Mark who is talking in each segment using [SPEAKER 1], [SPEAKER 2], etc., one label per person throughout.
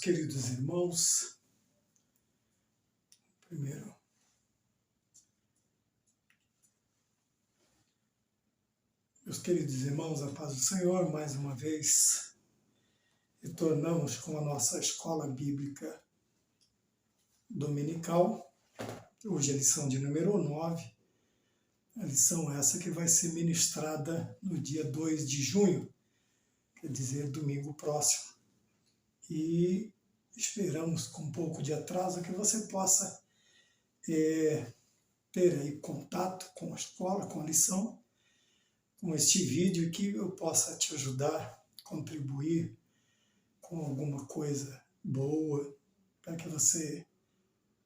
[SPEAKER 1] queridos irmãos, primeiro, meus queridos irmãos, a paz do Senhor, mais uma vez, retornamos com a nossa escola bíblica dominical, hoje a lição de número 9, a lição essa que vai ser ministrada no dia 2 de junho, quer dizer, domingo próximo. E esperamos, com um pouco de atraso, que você possa ter aí contato com a escola, com a lição, com este vídeo, e que eu possa te ajudar, contribuir com alguma coisa boa, para que você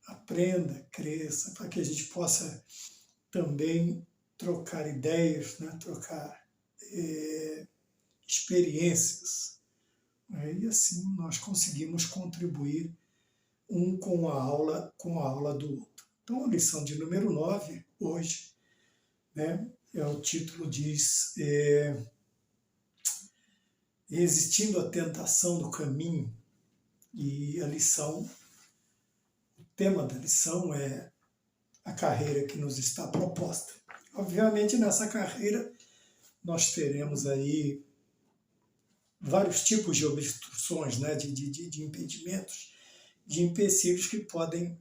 [SPEAKER 1] aprenda, cresça, para que a gente possa também trocar ideias, né? Trocar experiências. E assim nós conseguimos contribuir um com a aula do outro. Então a lição de número 9, hoje, né, o título diz Resistindo à Tentação do Caminho, e a lição, o tema da lição é a carreira que nos está proposta. Obviamente nessa carreira nós teremos aí vários tipos de obstruções, né, de impedimentos, de empecilhos que podem,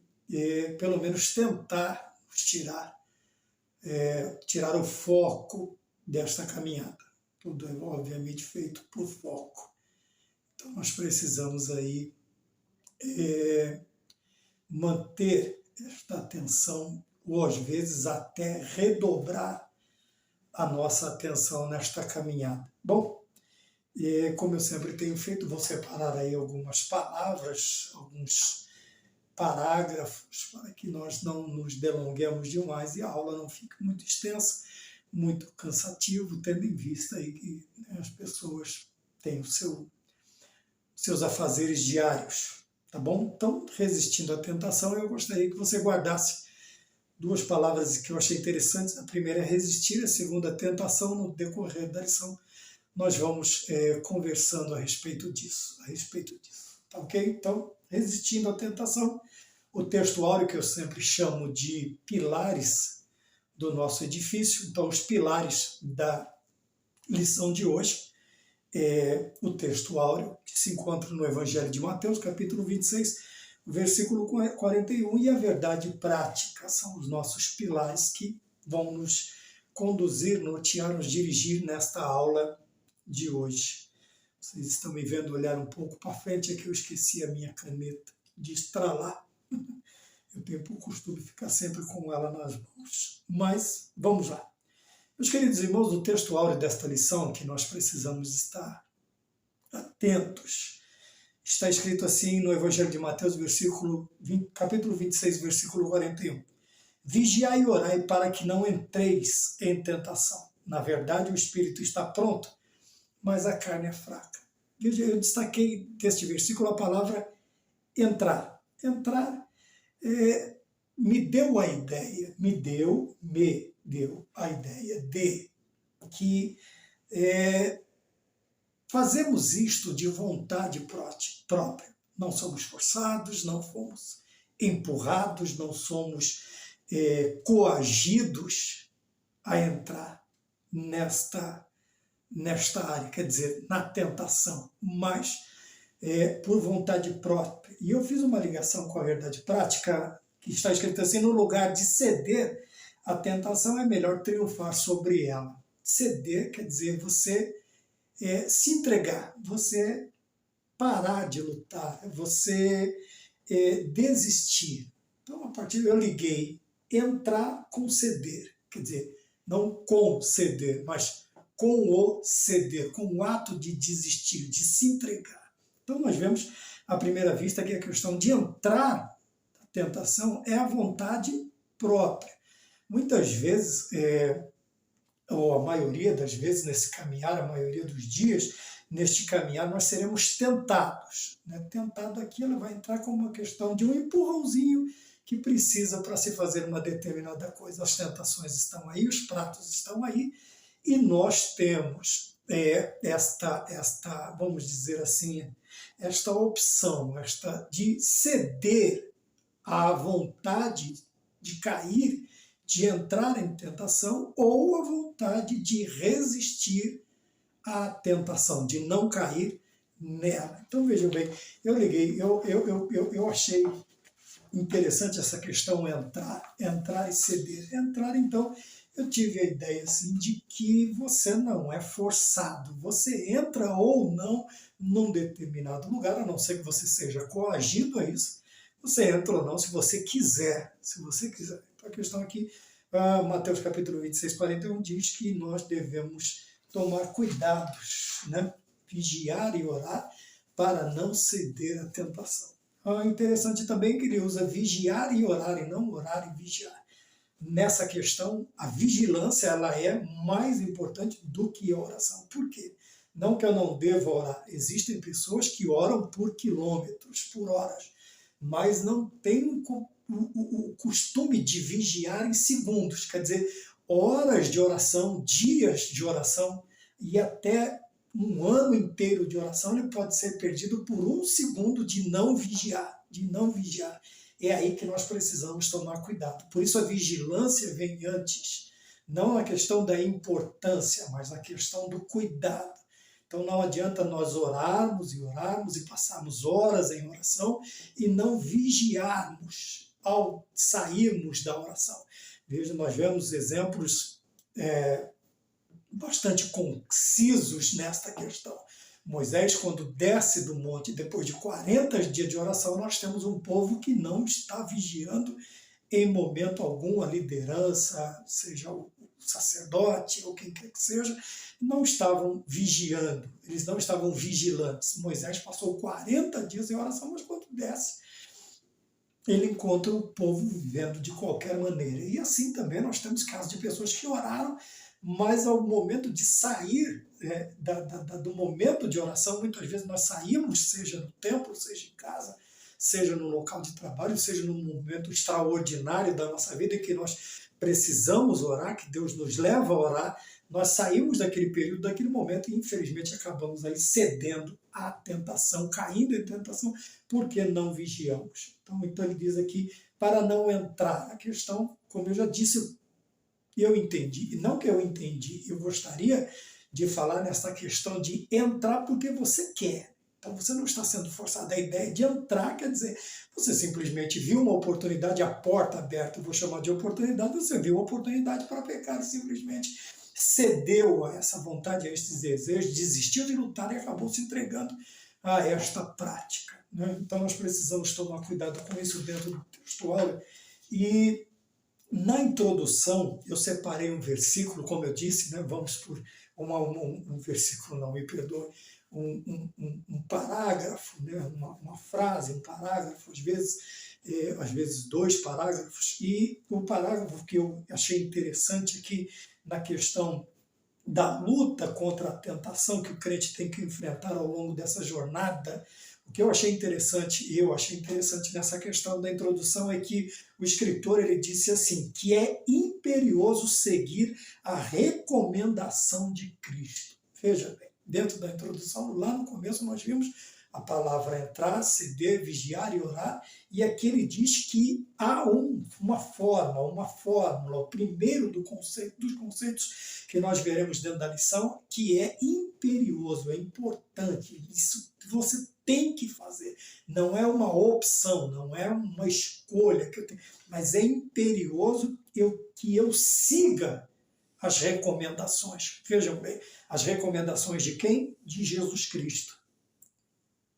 [SPEAKER 1] pelo menos, tentar nos tirar o foco desta caminhada. Tudo é, obviamente, feito por foco. Então, nós precisamos aí manter esta atenção, ou às vezes até redobrar a nossa atenção nesta caminhada. Bom, como eu sempre tenho feito, vou separar aí algumas palavras, alguns parágrafos, para que nós não nos delonguemos demais e a aula não fique muito extensa, muito cansativo, tendo em vista aí que, né, as pessoas têm seus afazeres diários, tá bom? Então, resistindo à tentação, eu gostaria que você guardasse duas palavras que eu achei interessantes. A primeira é resistir, a segunda, tentação. No decorrer da lição nós vamos conversando a respeito disso, tá ok? Então, resistindo à tentação, o texto áureo que eu sempre chamo de pilares do nosso edifício. Então, os pilares da lição de hoje é o texto áureo, que se encontra no Evangelho de Mateus, capítulo 26, versículo 41, e a verdade prática são os nossos pilares que vão nos conduzir, nortear, nos dirigir nesta aula de hoje. Vocês estão me vendo olhar um pouco para frente, é que eu esqueci a minha caneta de estralar. Eu tenho por costume ficar sempre com ela nas mãos. Mas vamos lá. Meus queridos irmãos, o texto áureo desta lição, que nós precisamos estar atentos, está escrito assim no Evangelho de Mateus, capítulo 26, versículo 41. Vigiai e orai para que não entreis em tentação. Na verdade, o espírito está pronto, mas a carne é fraca. Veja, eu destaquei deste versículo a palavra entrar. Entrar me deu a ideia de que fazemos isto de vontade própria. Não somos forçados, não fomos empurrados, não somos coagidos a entrar nesta área, quer dizer, na tentação, mas por vontade própria. E eu fiz uma ligação com a verdade prática, que está escrito assim: no lugar de ceder à tentação, é melhor triunfar sobre ela. Ceder quer dizer você se entregar, você parar de lutar, você desistir. Então, a partir daí eu liguei entrar com ceder, quer dizer, não com ceder, mas com o ceder, com o ato de desistir, de se entregar. Então nós vemos à primeira vista que a questão de entrar na tentação é a vontade própria. Muitas vezes, ou a maioria das vezes nesse caminhar, a maioria dos dias, neste caminhar nós seremos tentados. Né? Tentado aqui, ela vai entrar como uma questão de um empurrãozinho que precisa para se fazer uma determinada coisa. As tentações estão aí, os pratos estão aí, e nós temos esta, vamos dizer assim, esta opção, de ceder à vontade de cair, de entrar em tentação, ou a vontade de resistir à tentação, de não cair nela. Então, vejam bem, eu achei interessante essa questão entrar e ceder. Entrar, então, eu tive a ideia assim, de que você não é forçado, você entra ou não num determinado lugar, a não ser que você seja coagido a isso, você entra ou não se você quiser, Então a questão aqui, Mateus capítulo 26, 41 diz que nós devemos tomar cuidados, né? Vigiar e orar para não ceder à tentação. Interessante também que ele usa vigiar e orar, e não orar e vigiar. Nessa questão, a vigilância ela é mais importante do que a oração. Por quê? Não que eu não deva orar. Existem pessoas que oram por quilômetros, por horas, mas não têm o costume de vigiar em segundos. Quer dizer, horas de oração, dias de oração e até um ano inteiro de oração ele pode ser perdido por um segundo de não vigiar, É aí que nós precisamos tomar cuidado. Por isso a vigilância vem antes, não a questão da importância, mas a questão do cuidado. Então não adianta nós orarmos e passarmos horas em oração e não vigiarmos ao sairmos da oração. Veja, nós vemos exemplos bastante concisos nesta questão. Moisés, quando desce do monte, depois de 40 dias de oração, nós temos um povo que não está vigiando em momento algum, a liderança, seja o sacerdote ou quem quer que seja, não estavam vigiando, eles não estavam vigilantes. Moisés passou 40 dias em oração, mas quando desce, ele encontra o povo vivendo de qualquer maneira. E assim também nós temos casos de pessoas que oraram, mas ao momento de sair do momento de oração, muitas vezes nós saímos, seja no templo, seja em casa, seja no local de trabalho, seja num momento extraordinário da nossa vida em que nós precisamos orar, que Deus nos leva a orar, nós saímos daquele período, daquele momento e infelizmente acabamos aí cedendo à tentação, caindo em tentação, porque não vigiamos. Então ele diz aqui, para não entrar. A questão, como eu já disse, eu entendi, e não que eu entendi, eu gostaria de falar nessa questão de entrar porque você quer. Então você não está sendo forçado. A ideia de entrar quer dizer, você simplesmente viu uma oportunidade, a porta aberta, eu vou chamar de oportunidade, você viu uma oportunidade para pecar e simplesmente cedeu a essa vontade, a esses desejos, desistiu de lutar e acabou se entregando a esta prática. Né? Então nós precisamos tomar cuidado com isso dentro do textual. E na introdução, eu separei um versículo, como eu disse, né? Vamos por um versículo, não me perdoe, um parágrafo, né? uma frase, um parágrafo, às vezes 2 parágrafos, e o parágrafo que eu achei interessante aqui na questão da luta contra a tentação que o crente tem que enfrentar ao longo dessa jornada. O que eu achei interessante nessa questão da introdução é que o escritor ele disse assim, que é imperioso seguir a recomendação de Cristo. Veja bem, dentro da introdução, lá no começo nós vimos a palavra entrar, ceder, vigiar e orar, e aqui ele diz que há uma fórmula, o primeiro dos conceitos que nós veremos dentro da lição, que é imperioso, é importante, isso você tem que fazer, não é uma opção, não é uma escolha que eu tenho, mas é imperioso que eu siga as recomendações. Vejam bem, as recomendações de quem? De Jesus Cristo.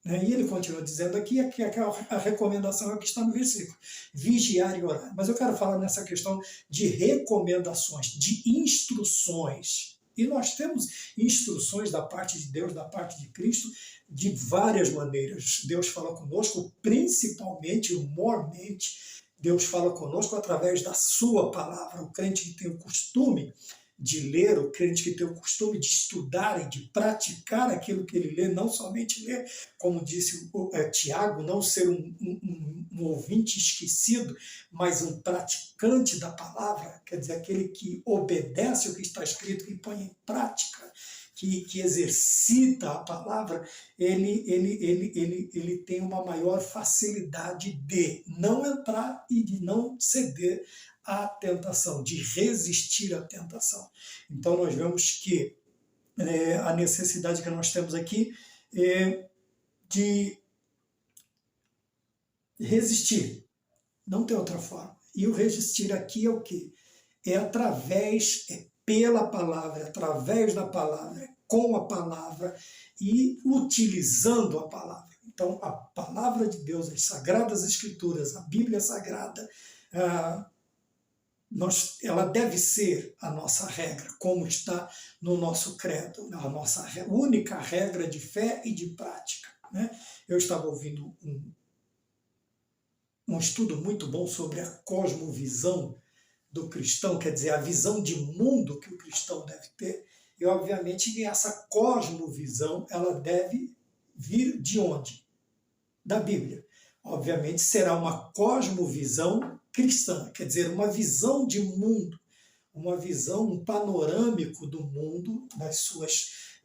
[SPEAKER 1] E ele continua dizendo aqui que a recomendação é o que está no versículo, vigiar e orar. Mas eu quero falar nessa questão de recomendações, de instruções. E nós temos instruções da parte de Deus, da parte de Cristo, de várias maneiras. Deus fala conosco, principalmente, mormente, Deus fala conosco através da sua palavra. O crente que tem o costume de ler, o crente que tem o costume de estudar e de praticar aquilo que ele lê, não somente ler, como disse Tiago, não ser um ouvinte esquecido, mas um praticante da palavra, quer dizer, aquele que obedece o que está escrito e põe em prática. que exercita a palavra, ele tem uma maior facilidade de não entrar e de não ceder à tentação, de resistir à tentação. Então nós vemos que a necessidade que nós temos aqui é de resistir, não tem outra forma. E o resistir aqui é o quê? É pela palavra, é através da palavra, é com a palavra e utilizando a palavra. Então, a palavra de Deus, as Sagradas Escrituras, a Bíblia Sagrada, ela deve ser a nossa regra, como está no nosso credo, a nossa única regra de fé e de prática. Né? Eu estava ouvindo um estudo muito bom sobre a cosmovisão do cristão, quer dizer, a visão de mundo que o cristão deve ter, e obviamente essa cosmovisão ela deve vir de onde? Da Bíblia. Obviamente será uma cosmovisão cristã, quer dizer, uma visão de mundo, uma visão, um panorâmico do mundo,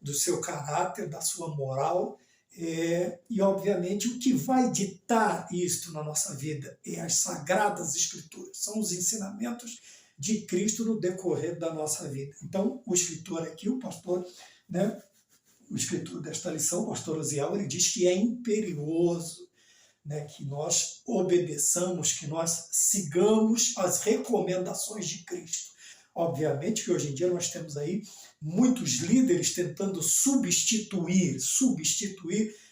[SPEAKER 1] do seu caráter, da sua moral, e obviamente o que vai ditar isto na nossa vida é as Sagradas Escrituras, são os ensinamentos de Cristo no decorrer da nossa vida. Então, o escritor aqui, o pastor, né, o escritor desta lição, o pastor Osiel, ele diz que é imperioso, né, que nós obedeçamos, que nós sigamos as recomendações de Cristo. Obviamente que hoje em dia nós temos aí muitos líderes tentando substituir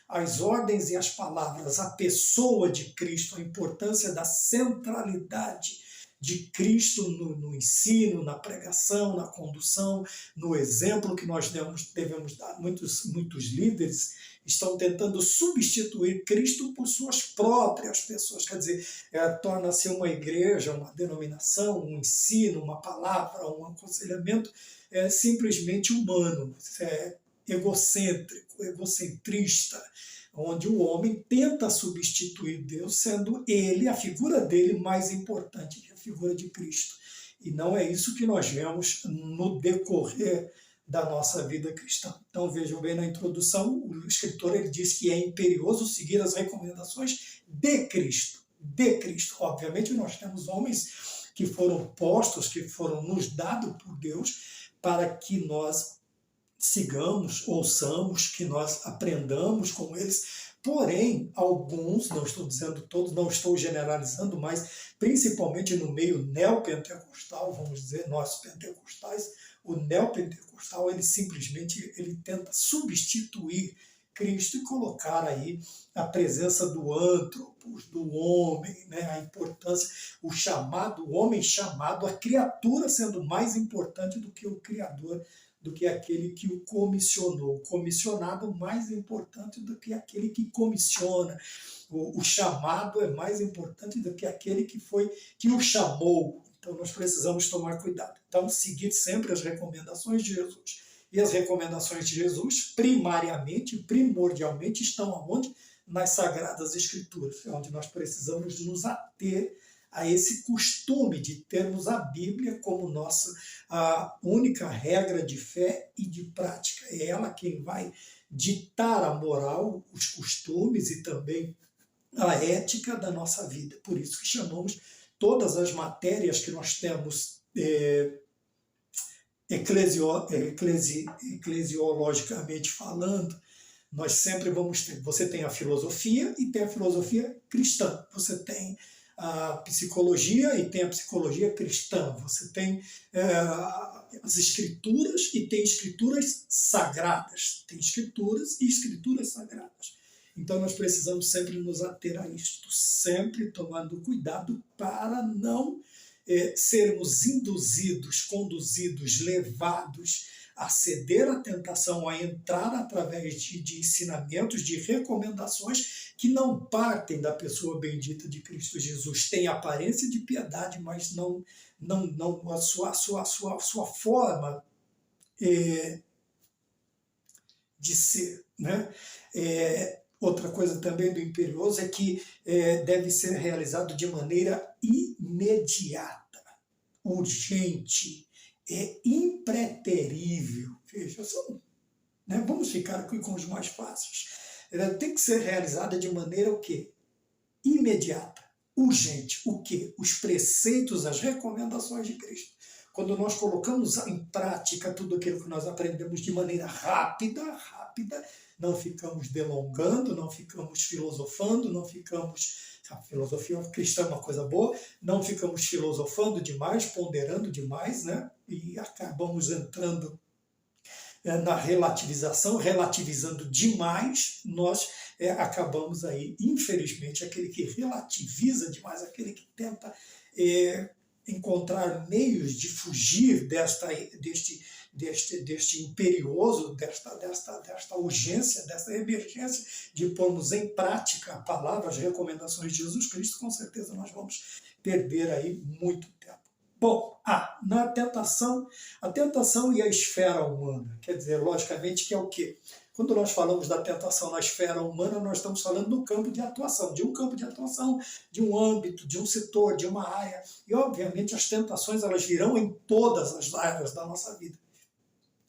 [SPEAKER 1] as ordens e as palavras, a pessoa de Cristo, a importância da centralidade de Cristo no ensino, na pregação, na condução, no exemplo que nós devemos dar. Muitos líderes estão tentando substituir Cristo por suas próprias pessoas. Quer dizer, torna-se uma igreja, uma denominação, um ensino, uma palavra, um aconselhamento simplesmente humano, egocêntrico, egocentrista, onde o homem tenta substituir Deus, sendo ele, a figura dele, mais importante que a figura de Cristo. E não é isso que nós vemos no decorrer da nossa vida cristã. Então vejam bem na introdução, o escritor ele diz que é imperioso seguir as recomendações de Cristo. De Cristo. Obviamente nós temos homens que foram postos, que foram nos dados por Deus para que nós sigamos, ouçamos, que nós aprendamos com eles. Porém, alguns, não estou dizendo todos, não estou generalizando, mas principalmente no meio neopentecostal, vamos dizer, nós pentecostais, o neopentecostal, ele simplesmente tenta substituir Cristo e colocar aí a presença do antropos, do homem, né, a importância, o homem chamado, a criatura sendo mais importante do que o Criador, do que aquele que o comissionou. O comissionado mais importante do que aquele que comissiona. O chamado é mais importante do que aquele que o chamou. Então nós precisamos tomar cuidado. Então seguir sempre as recomendações de Jesus. E as recomendações de Jesus, primordialmente, estão aonde? Nas Sagradas Escrituras, onde nós precisamos nos ater a esse costume de termos a Bíblia como nossa a única regra de fé e de prática. É ela quem vai ditar a moral, os costumes e também a ética da nossa vida. Por isso que chamamos todas as matérias que nós temos eclesiologicamente falando, nós sempre vamos ter. Você tem a filosofia e tem a filosofia cristã. Você tem a psicologia e tem a psicologia cristã. Você tem as escrituras e tem escrituras sagradas. Tem escrituras e escrituras sagradas. Então nós precisamos sempre nos ater a isto, sempre tomando cuidado para não sermos induzidos, conduzidos, levados a ceder à tentação, a entrar através de ensinamentos, de recomendações que não partem da pessoa bendita de Cristo Jesus. Tem aparência de piedade, mas não a sua forma de ser, né? Outra coisa também do imperioso é que deve ser realizado de maneira imediata, urgente, impreterível. Veja, são né? Vamos ficar aqui com os mais fáceis. Ela tem que ser realizada de maneira o quê? Imediata, urgente. O quê? Os preceitos, as recomendações de Cristo. Quando nós colocamos em prática tudo aquilo que nós aprendemos de maneira rápida, não ficamos delongando, não ficamos filosofando, não ficamos... A filosofia cristã é uma coisa boa, não ficamos filosofando demais, ponderando demais, né? E acabamos entrando na relativização, relativizando demais, nós acabamos aí, infelizmente, aquele que relativiza demais, aquele que tenta encontrar meios de fugir deste imperioso, desta urgência, desta emergência de pormos em prática a palavra, as recomendações de Jesus Cristo, com certeza nós vamos perder aí muito tempo. Bom, na tentação, a tentação e a esfera humana, quer dizer, logicamente que é o quê? Quando nós falamos da tentação na esfera humana, nós estamos falando do campo de atuação, de um campo de atuação, de um âmbito, de um setor, de uma área. E, obviamente, as tentações elas virão em todas as áreas da nossa vida.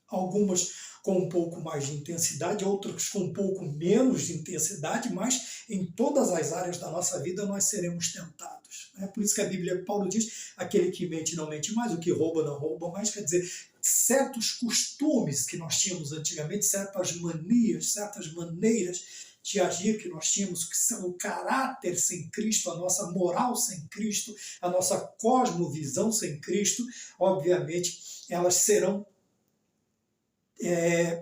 [SPEAKER 1] Algumas com um pouco mais de intensidade, outras com um pouco menos de intensidade, mas em todas as áreas da nossa vida nós seremos tentados. É por isso que a Bíblia, Paulo diz, aquele que mente não mente mais, o que rouba não rouba mais, quer dizer, certos costumes que nós tínhamos antigamente, certas manias, certas maneiras de agir que nós tínhamos, que são o caráter sem Cristo, a nossa moral sem Cristo, a nossa cosmovisão sem Cristo, obviamente elas serão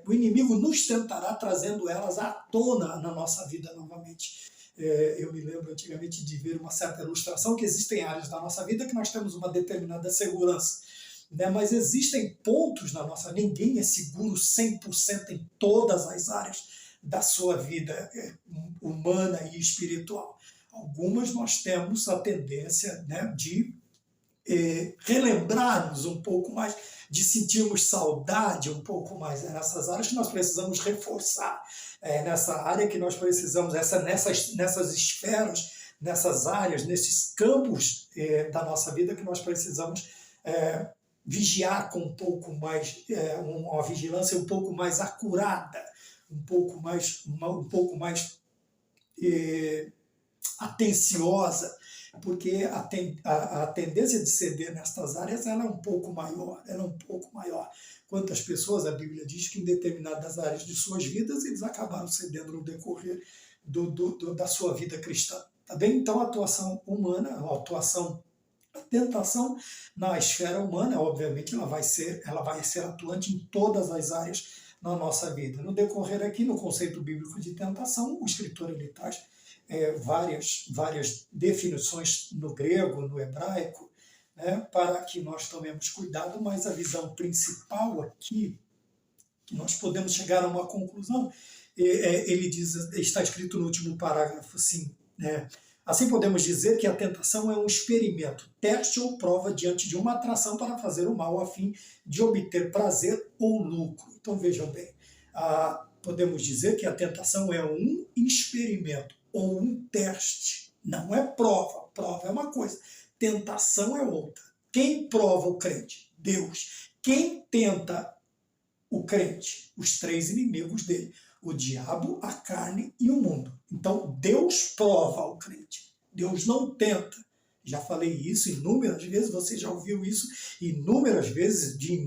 [SPEAKER 1] o inimigo nos tentará trazendo elas à tona na nossa vida novamente. Eu me lembro antigamente de ver uma certa ilustração que existem áreas da nossa vida que nós temos uma determinada segurança, né? Mas existem pontos na nossa vida, ninguém é seguro 100% em todas as áreas da sua vida humana e espiritual. Algumas nós temos a tendência, né, de relembrarmos um pouco mais, de sentirmos saudade um pouco mais. É nessas áreas que nós precisamos reforçar, nessa área que nós precisamos, nessas esferas, nessas áreas, nesses campos da nossa vida que nós precisamos vigiar com um pouco mais, uma vigilância um pouco mais acurada, um pouco mais atenciosa, porque a tendência de ceder nestas áreas ela é um pouco maior, Quantas pessoas, a Bíblia diz que em determinadas áreas de suas vidas eles acabaram cedendo no decorrer da sua vida cristã. Tá bem? Então a atuação humana, a tentação na esfera humana, obviamente, ela vai ser atuante em todas as áreas na nossa vida. No decorrer aqui, no conceito bíblico de tentação, o escritor ele traz várias definições no grego, no hebraico, né, para que nós tomemos cuidado, mas a visão principal aqui, que nós podemos chegar a uma conclusão, ele diz, está escrito no último parágrafo assim, assim podemos dizer que a tentação é um experimento, teste ou prova diante de uma atração para fazer o mal a fim de obter prazer ou lucro. Então vejam bem, podemos dizer que a tentação é um experimento ou um teste, não é prova. Prova é uma coisa, tentação é outra. Quem prova o crente? Deus. Quem tenta o crente? Os três inimigos dele, o diabo, a carne e o mundo. Então Deus prova o crente, Deus não tenta. Já falei isso inúmeras vezes, você já ouviu isso inúmeras vezes de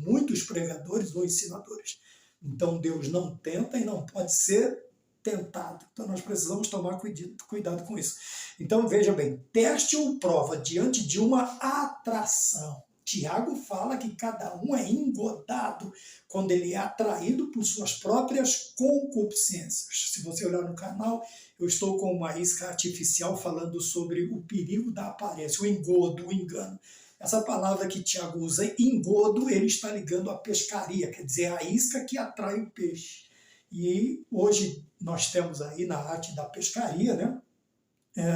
[SPEAKER 1] muitos pregadores ou ensinadores. Então Deus não tenta e não pode ser tentado. Então nós precisamos tomar cuidado com isso. Então veja bem, teste ou prova diante de uma atração. Tiago fala que cada um é engodado quando ele é atraído por suas próprias concupiscências. Se você olhar no canal, eu estou com uma isca artificial falando sobre o perigo da aparência, o engodo, o engano. Essa palavra que Tiago usa, engodo, ele está ligando à pescaria, quer dizer, a isca que atrai o peixe. E hoje nós temos aí na arte da pescaria, né,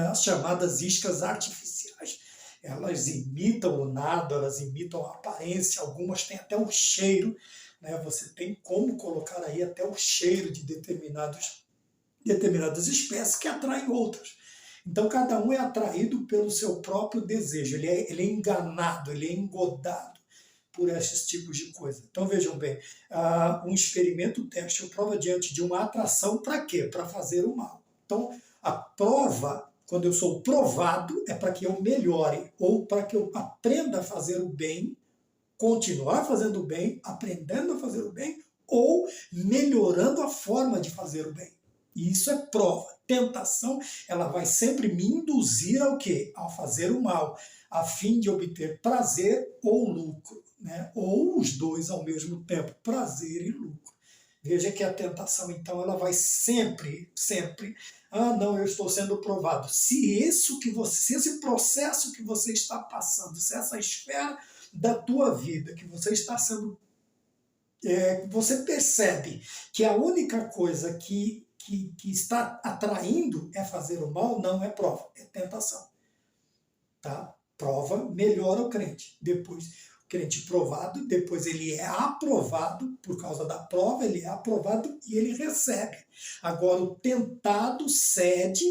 [SPEAKER 1] as chamadas iscas artificiais. Elas imitam o nado, elas imitam a aparência, algumas têm até o cheiro, né, você tem como colocar aí até o cheiro de determinadas espécies que atraem outras. Então cada um é atraído pelo seu próprio desejo, ele é enganado, ele é engodado por esses tipos de coisa. Então vejam bem, um experimento, teste ou prova diante de uma atração, para quê? Para fazer o mal. Então a prova, quando eu sou provado, é para que eu melhore, ou para que eu aprenda a fazer o bem, continuar fazendo o bem, aprendendo a fazer o bem, ou melhorando a forma de fazer o bem. E isso é prova. Tentação, ela vai sempre me induzir ao quê? A fazer o mal, a fim de obter prazer ou lucro, né? Ou os dois ao mesmo tempo, prazer e lucro. Veja que a tentação, então, ela vai sempre, não, eu estou sendo provado. Se esse processo que você está passando, se essa esfera da tua vida que você está sendo, você percebe que a única coisa que está atraindo é fazer o mal, não é prova, é tentação. Tá? Prova melhora o crente. Depois, o crente provado, depois ele é aprovado, por causa da prova, ele é aprovado e ele recebe. Agora, o tentado cede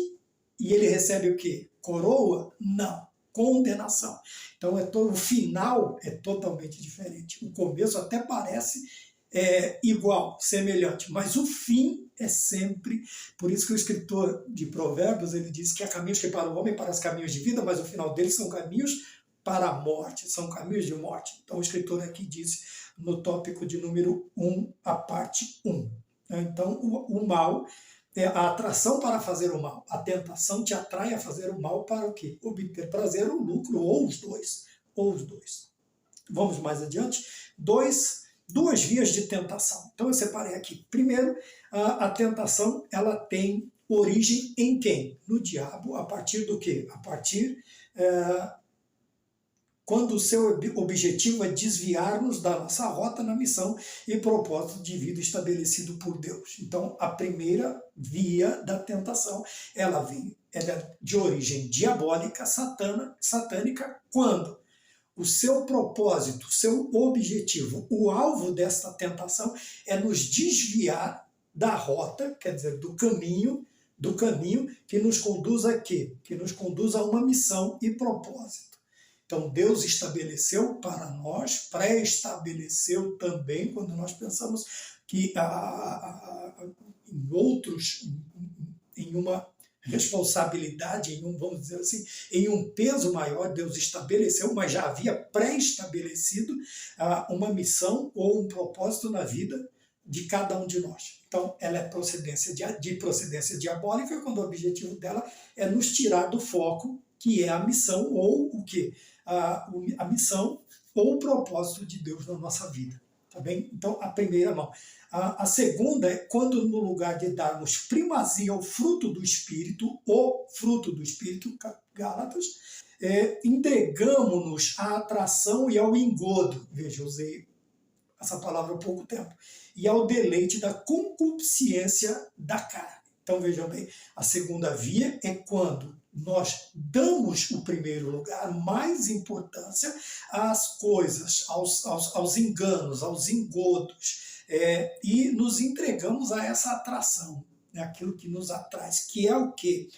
[SPEAKER 1] e ele recebe o quê? Coroa? Não. Condenação. Então, o final é totalmente diferente. O começo até parece igual, semelhante, mas o fim é sempre. Por isso que o escritor de Provérbios, ele diz que há caminhos que para o homem para os caminhos de vida, mas o final deles são caminhos para a morte, são caminhos de morte. Então o escritor aqui diz no tópico de número 1, a parte 1. Então o mal é a atração para fazer o mal. A tentação te atrai a fazer o mal para o quê? Obter prazer ou lucro, ou os dois. Vamos mais adiante. Duas vias de tentação. Então eu separei aqui. Primeiro, a tentação, ela tem origem em quem? No diabo. A partir do quê? A partir quando o seu objetivo é desviar-nos da nossa rota na missão e propósito de vida estabelecido por Deus. Então, a primeira via da tentação, ela é de origem diabólica, satânica, quando o seu propósito, o seu objetivo, o alvo desta tentação é nos desviar da rota, quer dizer, do caminho que nos conduz a quê? Que nos conduz a uma missão e propósito. Então, Deus estabeleceu para nós, pré-estabeleceu também, quando nós pensamos que em uma responsabilidade, vamos dizer assim, em um peso maior, Deus estabeleceu, mas já havia pré-estabelecido uma missão ou um propósito na vida de cada um de nós. Então, ela é de procedência diabólica, quando o objetivo dela é nos tirar do foco, que é a missão ou o quê? A missão ou o propósito de Deus na nossa vida. Tá bem? Então, a primeira mão. A segunda é quando, no lugar de darmos primazia ao fruto do Espírito, o fruto do Espírito, Gálatas, entregamos-nos à atração e ao engodo. Veja, eu usei essa palavra há pouco tempo. E ao deleite da concupiscência da carne. Então, vejam bem, a segunda via é quando nós damos o primeiro lugar, mais importância às coisas, aos enganos, aos engodos, e nos entregamos a essa atração, né, aquilo que nos atrai, que é o quê?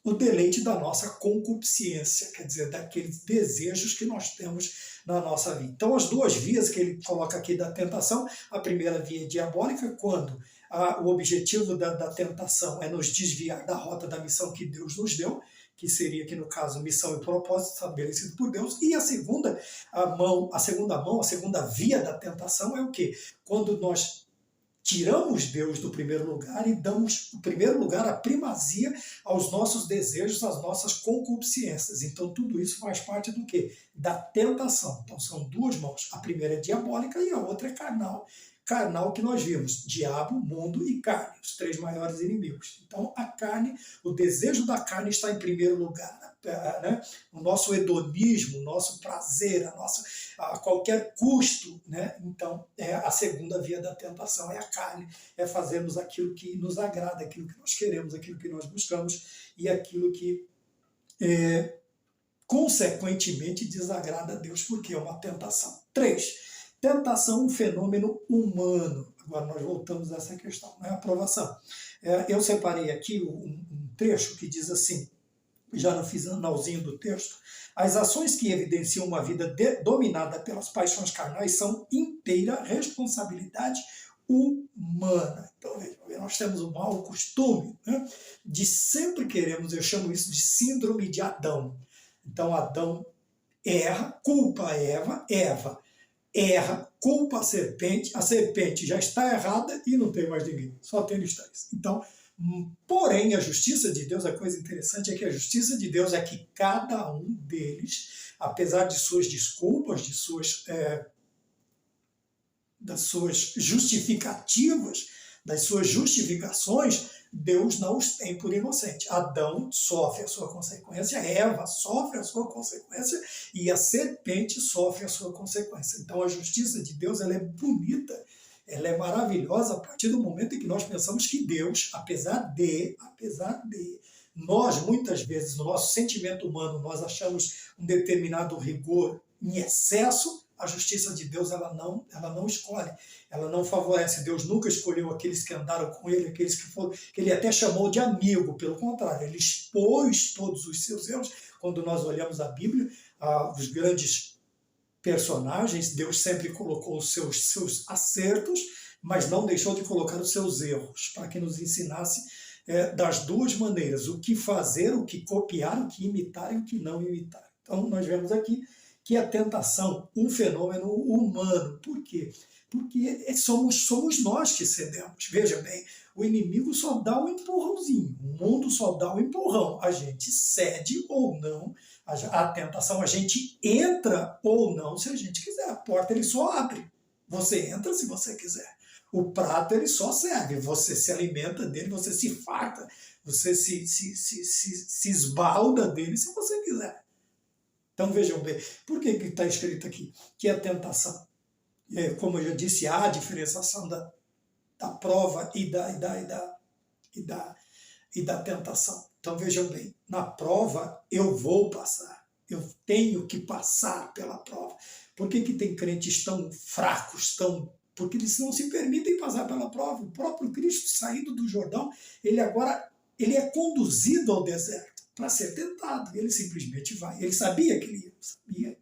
[SPEAKER 1] O deleite da nossa concupiscência, quer dizer, daqueles desejos que nós temos na nossa vida. Então, as duas vias que ele coloca aqui da tentação, a primeira via é diabólica, quando o objetivo da tentação é nos desviar da rota da missão que Deus nos deu, que seria aqui no caso missão e propósito estabelecido por Deus, e a segunda via da tentação é o quê? Quando nós tiramos Deus do primeiro lugar e damos o primeiro lugar, a primazia aos nossos desejos, às nossas concupiscências. Então tudo isso faz parte do quê? Da tentação. Então são duas mãos. A primeira é diabólica e a outra é carnal. Carnal que nós vimos, diabo, mundo e carne, os três maiores inimigos. Então a carne, o desejo da carne está em primeiro lugar, né? O nosso hedonismo, o nosso prazer, a qualquer custo, né? Então a segunda via da tentação é a carne, é fazermos aquilo que nos agrada, aquilo que nós queremos, aquilo que nós buscamos e aquilo que consequentemente desagrada a Deus, porque é uma tentação. 3. Tentação, um fenômeno humano. Agora nós voltamos a essa questão, né? Aprovação. Eu separei aqui um trecho que diz assim, já no finalzinho do texto, as ações que evidenciam uma vida dominada pelas paixões carnais são inteira responsabilidade humana. Então, veja, nós temos um mau costume, né, de sempre queremos, eu chamo isso de síndrome de Adão. Então, Adão erra, culpa a Eva, Eva erra, culpa a serpente já está errada e não tem mais ninguém, só tem os três. Então, porém, a justiça de Deus, a coisa interessante é que a justiça de Deus é que cada um deles, apesar de suas desculpas, das suas justificativas, das suas justificações, Deus não os tem por inocente. Adão sofre a sua consequência, Eva sofre a sua consequência e a serpente sofre a sua consequência. Então a justiça de Deus, ela é bonita, ela é maravilhosa a partir do momento em que nós pensamos que Deus, apesar de nós, muitas vezes, no nosso sentimento humano, nós achamos um determinado rigor em excesso, a justiça de Deus ela não escolhe, ela não favorece. Deus nunca escolheu aqueles que andaram com ele, aqueles que ele até chamou de amigo, pelo contrário, ele expôs todos os seus erros. Quando nós olhamos a Bíblia, os grandes personagens, Deus sempre colocou os seus acertos, mas não deixou de colocar os seus erros, para que nos ensinasse das duas maneiras, o que fazer, o que copiar, o que imitar e o que não imitar. Então nós vemos aqui que a tentação, um fenômeno humano. Por quê? Porque somos nós que cedemos. Veja bem, o inimigo só dá um empurrãozinho, o mundo só dá um empurrão. A gente cede ou não a tentação, a gente entra ou não se a gente quiser. A porta ele só abre, você entra se você quiser. O prato ele só serve, você se alimenta dele, você se farta, você se esbalda dele se você quiser. Então vejam bem, por que está escrito aqui que a tentação, como eu já disse, há a diferenciação da prova e da tentação. Então vejam bem, na prova eu vou passar, eu tenho que passar pela prova. Por que tem crentes tão fracos, porque eles não se permitem passar pela prova? O próprio Cristo, saindo do Jordão, ele é conduzido ao deserto para ser tentado, ele simplesmente vai. Ele sabia que ele ia, sabia.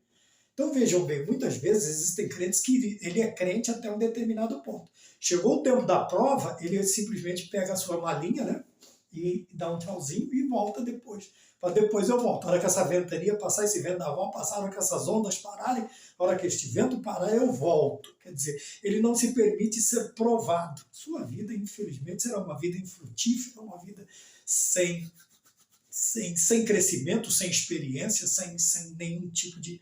[SPEAKER 1] Então vejam bem, muitas vezes existem crentes que ele é crente até um determinado ponto. Chegou o tempo da prova, ele simplesmente pega a sua malinha, né, e dá um tchauzinho e volta depois. Para depois eu volto. A hora que essa ventania passar, esse vendaval passar, a hora que essas ondas pararem, a hora que este vento parar, eu volto. Quer dizer, ele não se permite ser provado. Sua vida, infelizmente, será uma vida infrutífera, uma vida sem crescimento, sem experiência, sem nenhum tipo de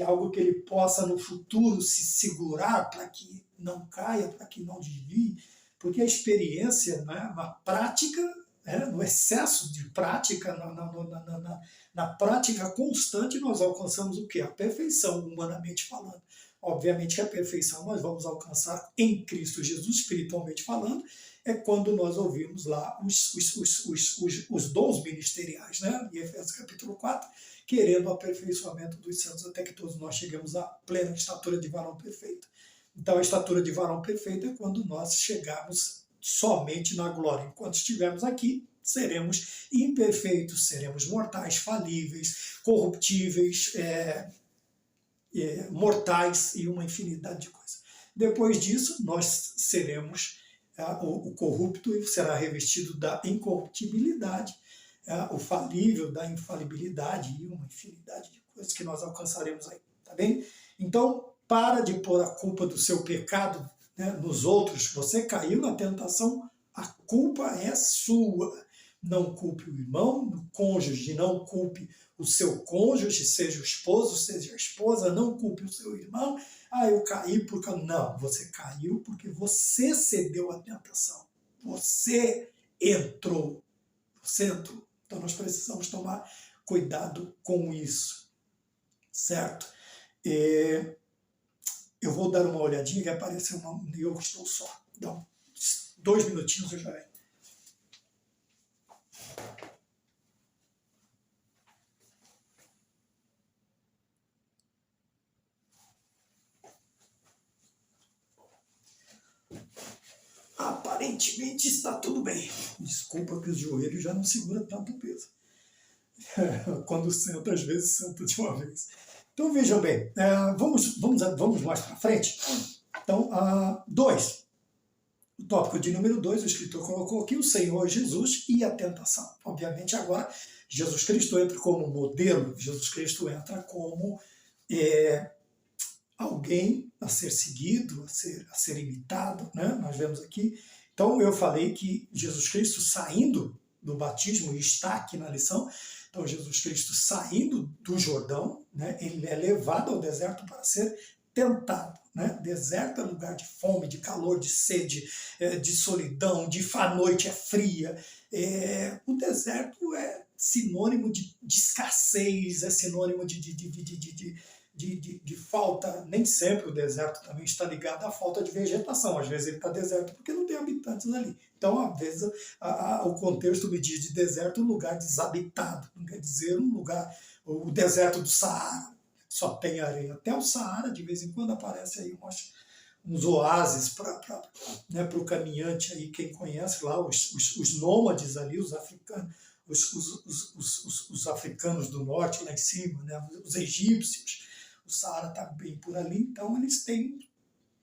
[SPEAKER 1] algo que ele possa no futuro se segurar para que não caia, para que não desvie, porque a experiência, né, na prática, no excesso de prática, na prática constante, nós alcançamos o quê? A perfeição, humanamente falando. Obviamente que a perfeição nós vamos alcançar em Cristo Jesus, espiritualmente falando, é quando nós ouvimos lá os dons ministeriais, né? Em Efésios capítulo 4, querendo o aperfeiçoamento dos santos, até que todos nós chegamos à plena estatura de varão perfeito. Então a estatura de varão perfeito é quando nós chegarmos somente na glória. Enquanto estivermos aqui, seremos imperfeitos, seremos mortais, falíveis, corruptíveis, mortais e uma infinidade de coisas. Depois disso, nós seremos o corrupto será revestido da incorruptibilidade, o falível da infalibilidade e uma infinidade de coisas que nós alcançaremos aí, tá bem? Então, para de pôr a culpa do seu pecado, né, nos outros. Você caiu na tentação, a culpa é sua. Não culpe o irmão, o cônjuge, não culpe o seu cônjuge, seja o esposo, seja a esposa, não culpe o seu irmão. Eu caí porque... Não, você caiu porque você cedeu à tentação. Você entrou. Então nós precisamos tomar cuidado com isso, certo? Eu vou dar uma olhadinha, que apareceu e eu estou só. Então, 2 minutinhos eu já venho. Aparentemente está tudo bem. Desculpa que os joelhos já não seguram tanto peso. Quando senta, às vezes senta de uma vez. Então vejam bem, vamos mais para frente. Então, 2. O tópico de número 2, o escritor colocou aqui o Senhor Jesus e a tentação. Obviamente agora Jesus Cristo entra como modelo, Jesus Cristo entra como alguém a ser seguido, a ser imitado, né? Nós vemos aqui. Então eu falei que Jesus Cristo saindo do batismo, e está aqui na lição, então Jesus Cristo saindo do Jordão, né? Ele é levado ao deserto para ser tentado. Né? Deserto é lugar de fome, de calor, de sede, de solidão, a noite é fria. O deserto é sinônimo de escassez, é sinônimo de falta. Nem sempre o deserto também está ligado à falta de vegetação. Às vezes ele está deserto porque não tem habitantes ali. Então, às vezes, o contexto me diz de deserto um lugar desabitado. Não quer dizer um lugar, o deserto do Saara, só tem areia. Até o Saara, de vez em quando, aparece aí uns oásis para o caminhante, aí, quem conhece lá, os nômades ali, os africanos, os africanos do norte, lá em cima, né, os egípcios. O Saara está bem por ali, então eles têm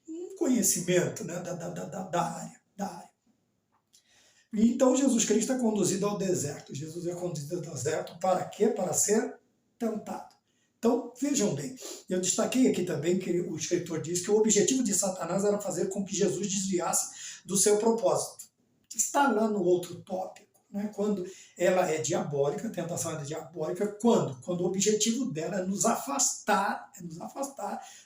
[SPEAKER 1] um conhecimento, né, da área. E então Jesus Cristo é conduzido ao deserto. Jesus é conduzido ao deserto para quê? Para ser tentado. Então, vejam bem, eu destaquei aqui também que o escritor diz que o objetivo de Satanás era fazer com que Jesus desviasse do seu propósito. Está lá no outro tópico, né? Quando ela é diabólica, a tentação é diabólica, quando? Quando o objetivo dela é nos afastar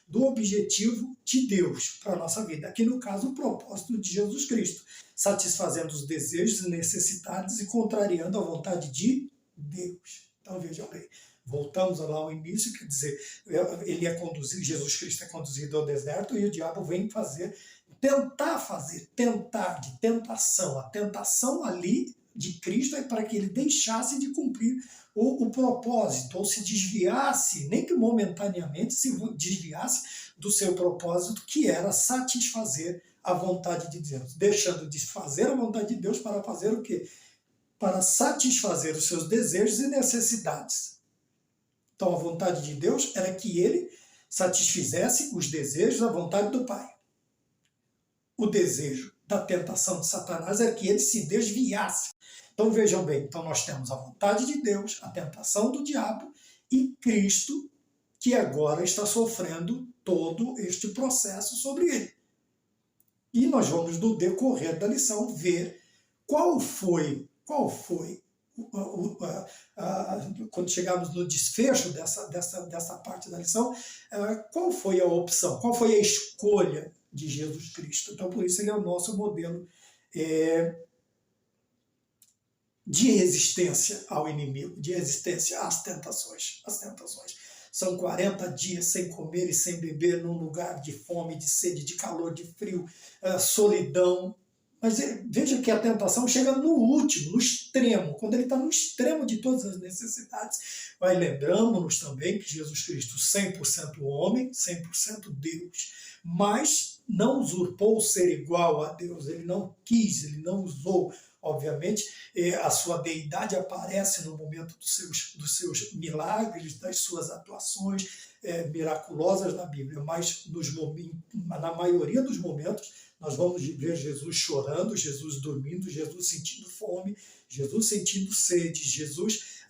[SPEAKER 1] do objetivo de Deus para a nossa vida. Aqui no caso, o propósito de Jesus Cristo, satisfazendo os desejos e necessidades e contrariando a vontade de Deus. Então, vejam bem. Voltamos lá ao início, quer dizer, Jesus Cristo é conduzido ao deserto e o diabo vem tentar, de tentação. A tentação ali de Cristo é para que ele deixasse de cumprir o propósito, ou se desviasse, nem que momentaneamente se desviasse do seu propósito, que era satisfazer a vontade de Deus, deixando de fazer a vontade de Deus para fazer o quê? Para satisfazer os seus desejos e necessidades. Então, a vontade de Deus era que ele satisfizesse os desejos da vontade do Pai. O desejo da tentação de Satanás era que ele se desviasse. Então, vejam bem, então nós temos a vontade de Deus, a tentação do diabo e Cristo, que agora está sofrendo todo este processo sobre ele. E nós vamos, no decorrer da lição, ver qual foi quando chegarmos no desfecho dessa parte da lição, qual foi a opção, qual foi a escolha de Jesus Cristo. Então, por isso, ele é o nosso modelo de resistência ao inimigo, de resistência às tentações. São 40 dias sem comer e sem beber, num lugar de fome, de sede, de calor, de frio, solidão. Mas veja que a tentação chega no último, no extremo, quando ele está no extremo de todas as necessidades. Mas lembramos-nos também que Jesus Cristo, 100% homem, 100% Deus, mas não usurpou ser igual a Deus, ele não quis, ele não usou. Obviamente, a sua deidade aparece no momento dos seus milagres, das suas atuações miraculosas na Bíblia, mas na maioria dos momentos, nós vamos ver Jesus chorando, Jesus dormindo, Jesus sentindo fome, Jesus sentindo sede, Jesus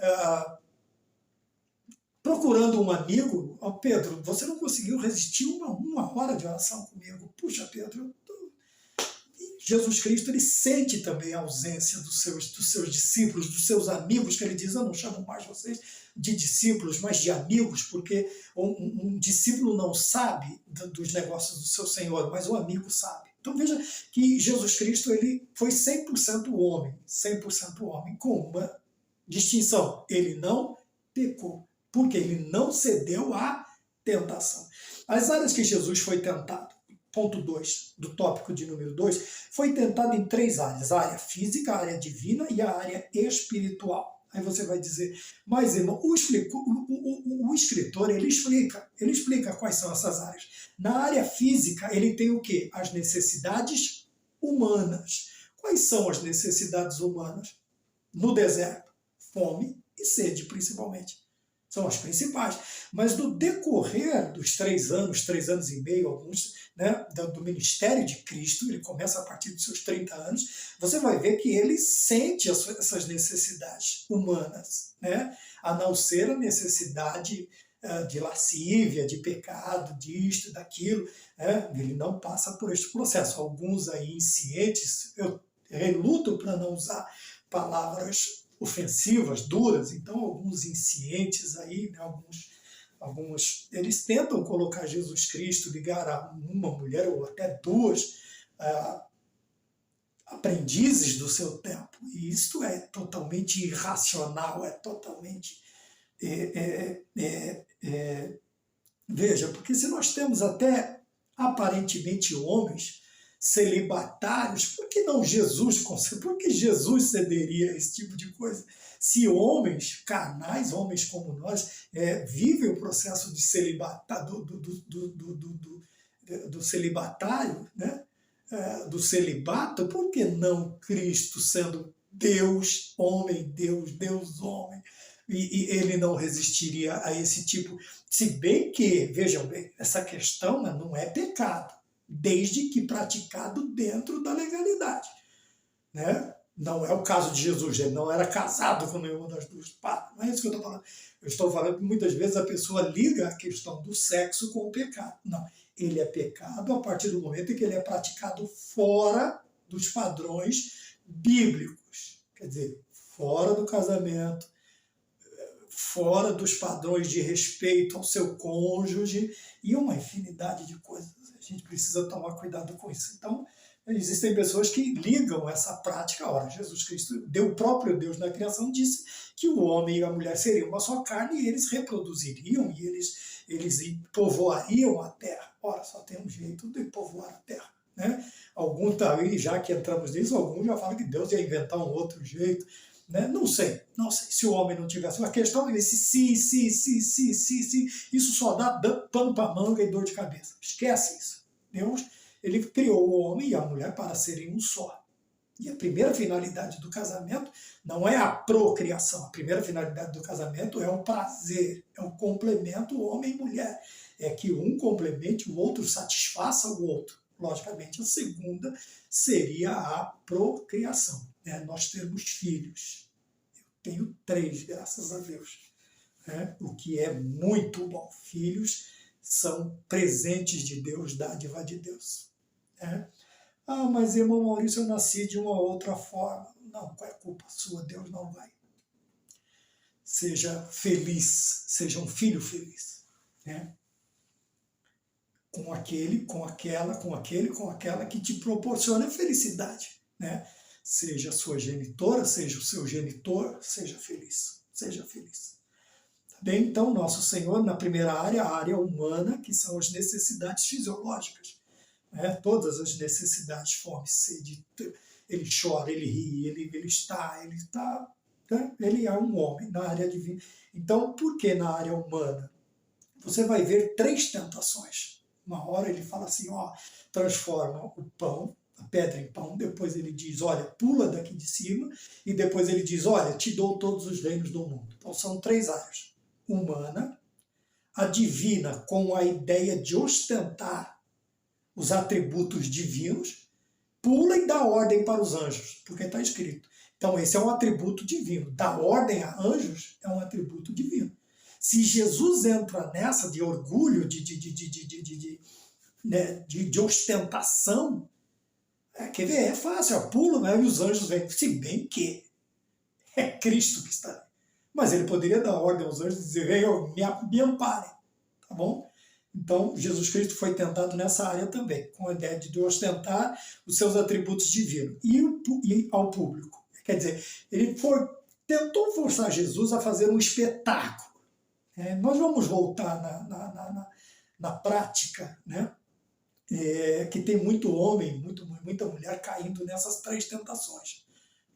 [SPEAKER 1] procurando um amigo. Pedro, você não conseguiu resistir uma hora de oração comigo. Puxa, Pedro. Jesus Cristo, ele sente também a ausência dos seus discípulos, dos seus amigos, que ele diz, eu não chamo mais vocês de discípulos, mas de amigos, porque um discípulo não sabe dos negócios do seu Senhor, mas o amigo sabe. Então veja que Jesus Cristo ele foi 100% homem, com uma distinção. Ele não pecou, porque ele não cedeu à tentação. As áreas que Jesus foi tentado, ponto 2 do tópico de número 2, foi tentado em 3 áreas, a área física, a área divina e a área espiritual. Aí você vai dizer, mas irmão, o escritor, ele explica quais são essas áreas. Na área física, ele tem o quê? As necessidades humanas. Quais são as necessidades humanas? No deserto, fome e sede, principalmente. São as principais. Mas no decorrer dos 3 anos e meio, alguns, né, do ministério de Cristo, ele começa a partir dos seus 30 anos, você vai ver que ele sente essas necessidades humanas, né, a não ser a necessidade de lascívia, de pecado, disto, daquilo. Ele não passa por este processo. Alguns aí inscientes, eu reluto para não usar palavras ofensivas, duras, então alguns inscientes aí, né, alguns, eles tentam colocar Jesus Cristo, ligar a uma mulher ou até duas aprendizes do seu tempo. E isto é totalmente irracional, é totalmente... Veja, porque se nós temos até aparentemente homens celibatários, por que não Jesus? Por que Jesus cederia a esse tipo de coisa? Se homens carnais, homens como nós, vivem o processo de do celibatário, né? Do celibato, por que não Cristo, sendo Deus, homem, Deus, homem? E ele não resistiria a esse tipo, se bem que, vejam bem, essa questão não é pecado, desde que praticado dentro da legalidade, né? Não é o caso de Jesus, ele não era casado com nenhuma das duas partes, não é isso que eu estou falando. Eu estou falando que muitas vezes a pessoa liga a questão do sexo com o pecado. Não, ele é pecado a partir do momento em que ele é praticado fora dos padrões bíblicos, quer dizer, fora do casamento, fora dos padrões de respeito ao seu cônjuge e uma infinidade de coisas. A gente precisa tomar cuidado com isso. Então, existem pessoas que ligam essa prática. Ora, Jesus Cristo, o próprio Deus na criação, disse que o homem e a mulher seriam uma só carne e eles reproduziriam e eles povoariam a terra. Ora, só tem um jeito de povoar a terra, né? Algum tá aí, já que entramos nisso, alguns já falam que Deus ia inventar um outro jeito, né? Não sei se o homem não tivesse. A questão é esse se, isso só dá pano para manga e dor de cabeça. Esquece isso. Deus, ele criou o homem e a mulher para serem um só. E a primeira finalidade do casamento não é a procriação. A primeira finalidade do casamento é o prazer, é o complemento homem e mulher. É que um complemente o outro, satisfaça o outro. Logicamente, a segunda seria a procriação, né? Nós termos filhos. Eu tenho 3, graças a Deus, né? O que é muito bom. Filhos são presentes de Deus, dádiva de Deus, né? Ah, mas irmão Maurício, eu nasci de uma outra forma. Não, qual é a culpa sua? Deus não vai. Seja feliz, seja um filho feliz, né? Com aquele, com aquela que te proporciona felicidade, né? Seja a sua genitora, seja o seu genitor, seja feliz, seja feliz. Tá bem? Então, nosso Senhor, na primeira área, a área humana, que são as necessidades fisiológicas, né? Todas as necessidades, fome, sede, ele chora, ele ri, ele está, né? Ele é um homem na área divina. Então, por que na área humana? Você vai ver 3 tentações. Uma hora ele fala assim, ó, transforma o pão, a pedra em pão, depois ele diz, olha, pula daqui de cima, e depois ele diz, olha, te dou todos os reinos do mundo. Então são 3 áreas. Humana, a divina, com a ideia de ostentar os atributos divinos, pula e dá ordem para os anjos, porque está escrito. Então esse é um atributo divino. Dar ordem a anjos é um atributo divino. Se Jesus entra nessa de orgulho, de ostentação, quer ver? É fácil, pula, né? E os anjos vêm. Se bem que é Cristo que está ali. Mas ele poderia dar ordem aos anjos e dizer, venham, me amparem, tá bom? Então, Jesus Cristo foi tentado nessa área também, com a ideia de ostentar os seus atributos divinos e ao público. Quer dizer, ele tentou forçar Jesus a fazer um espetáculo. Nós vamos voltar na prática, né? Que tem muito homem, muita mulher caindo nessas 3 tentações,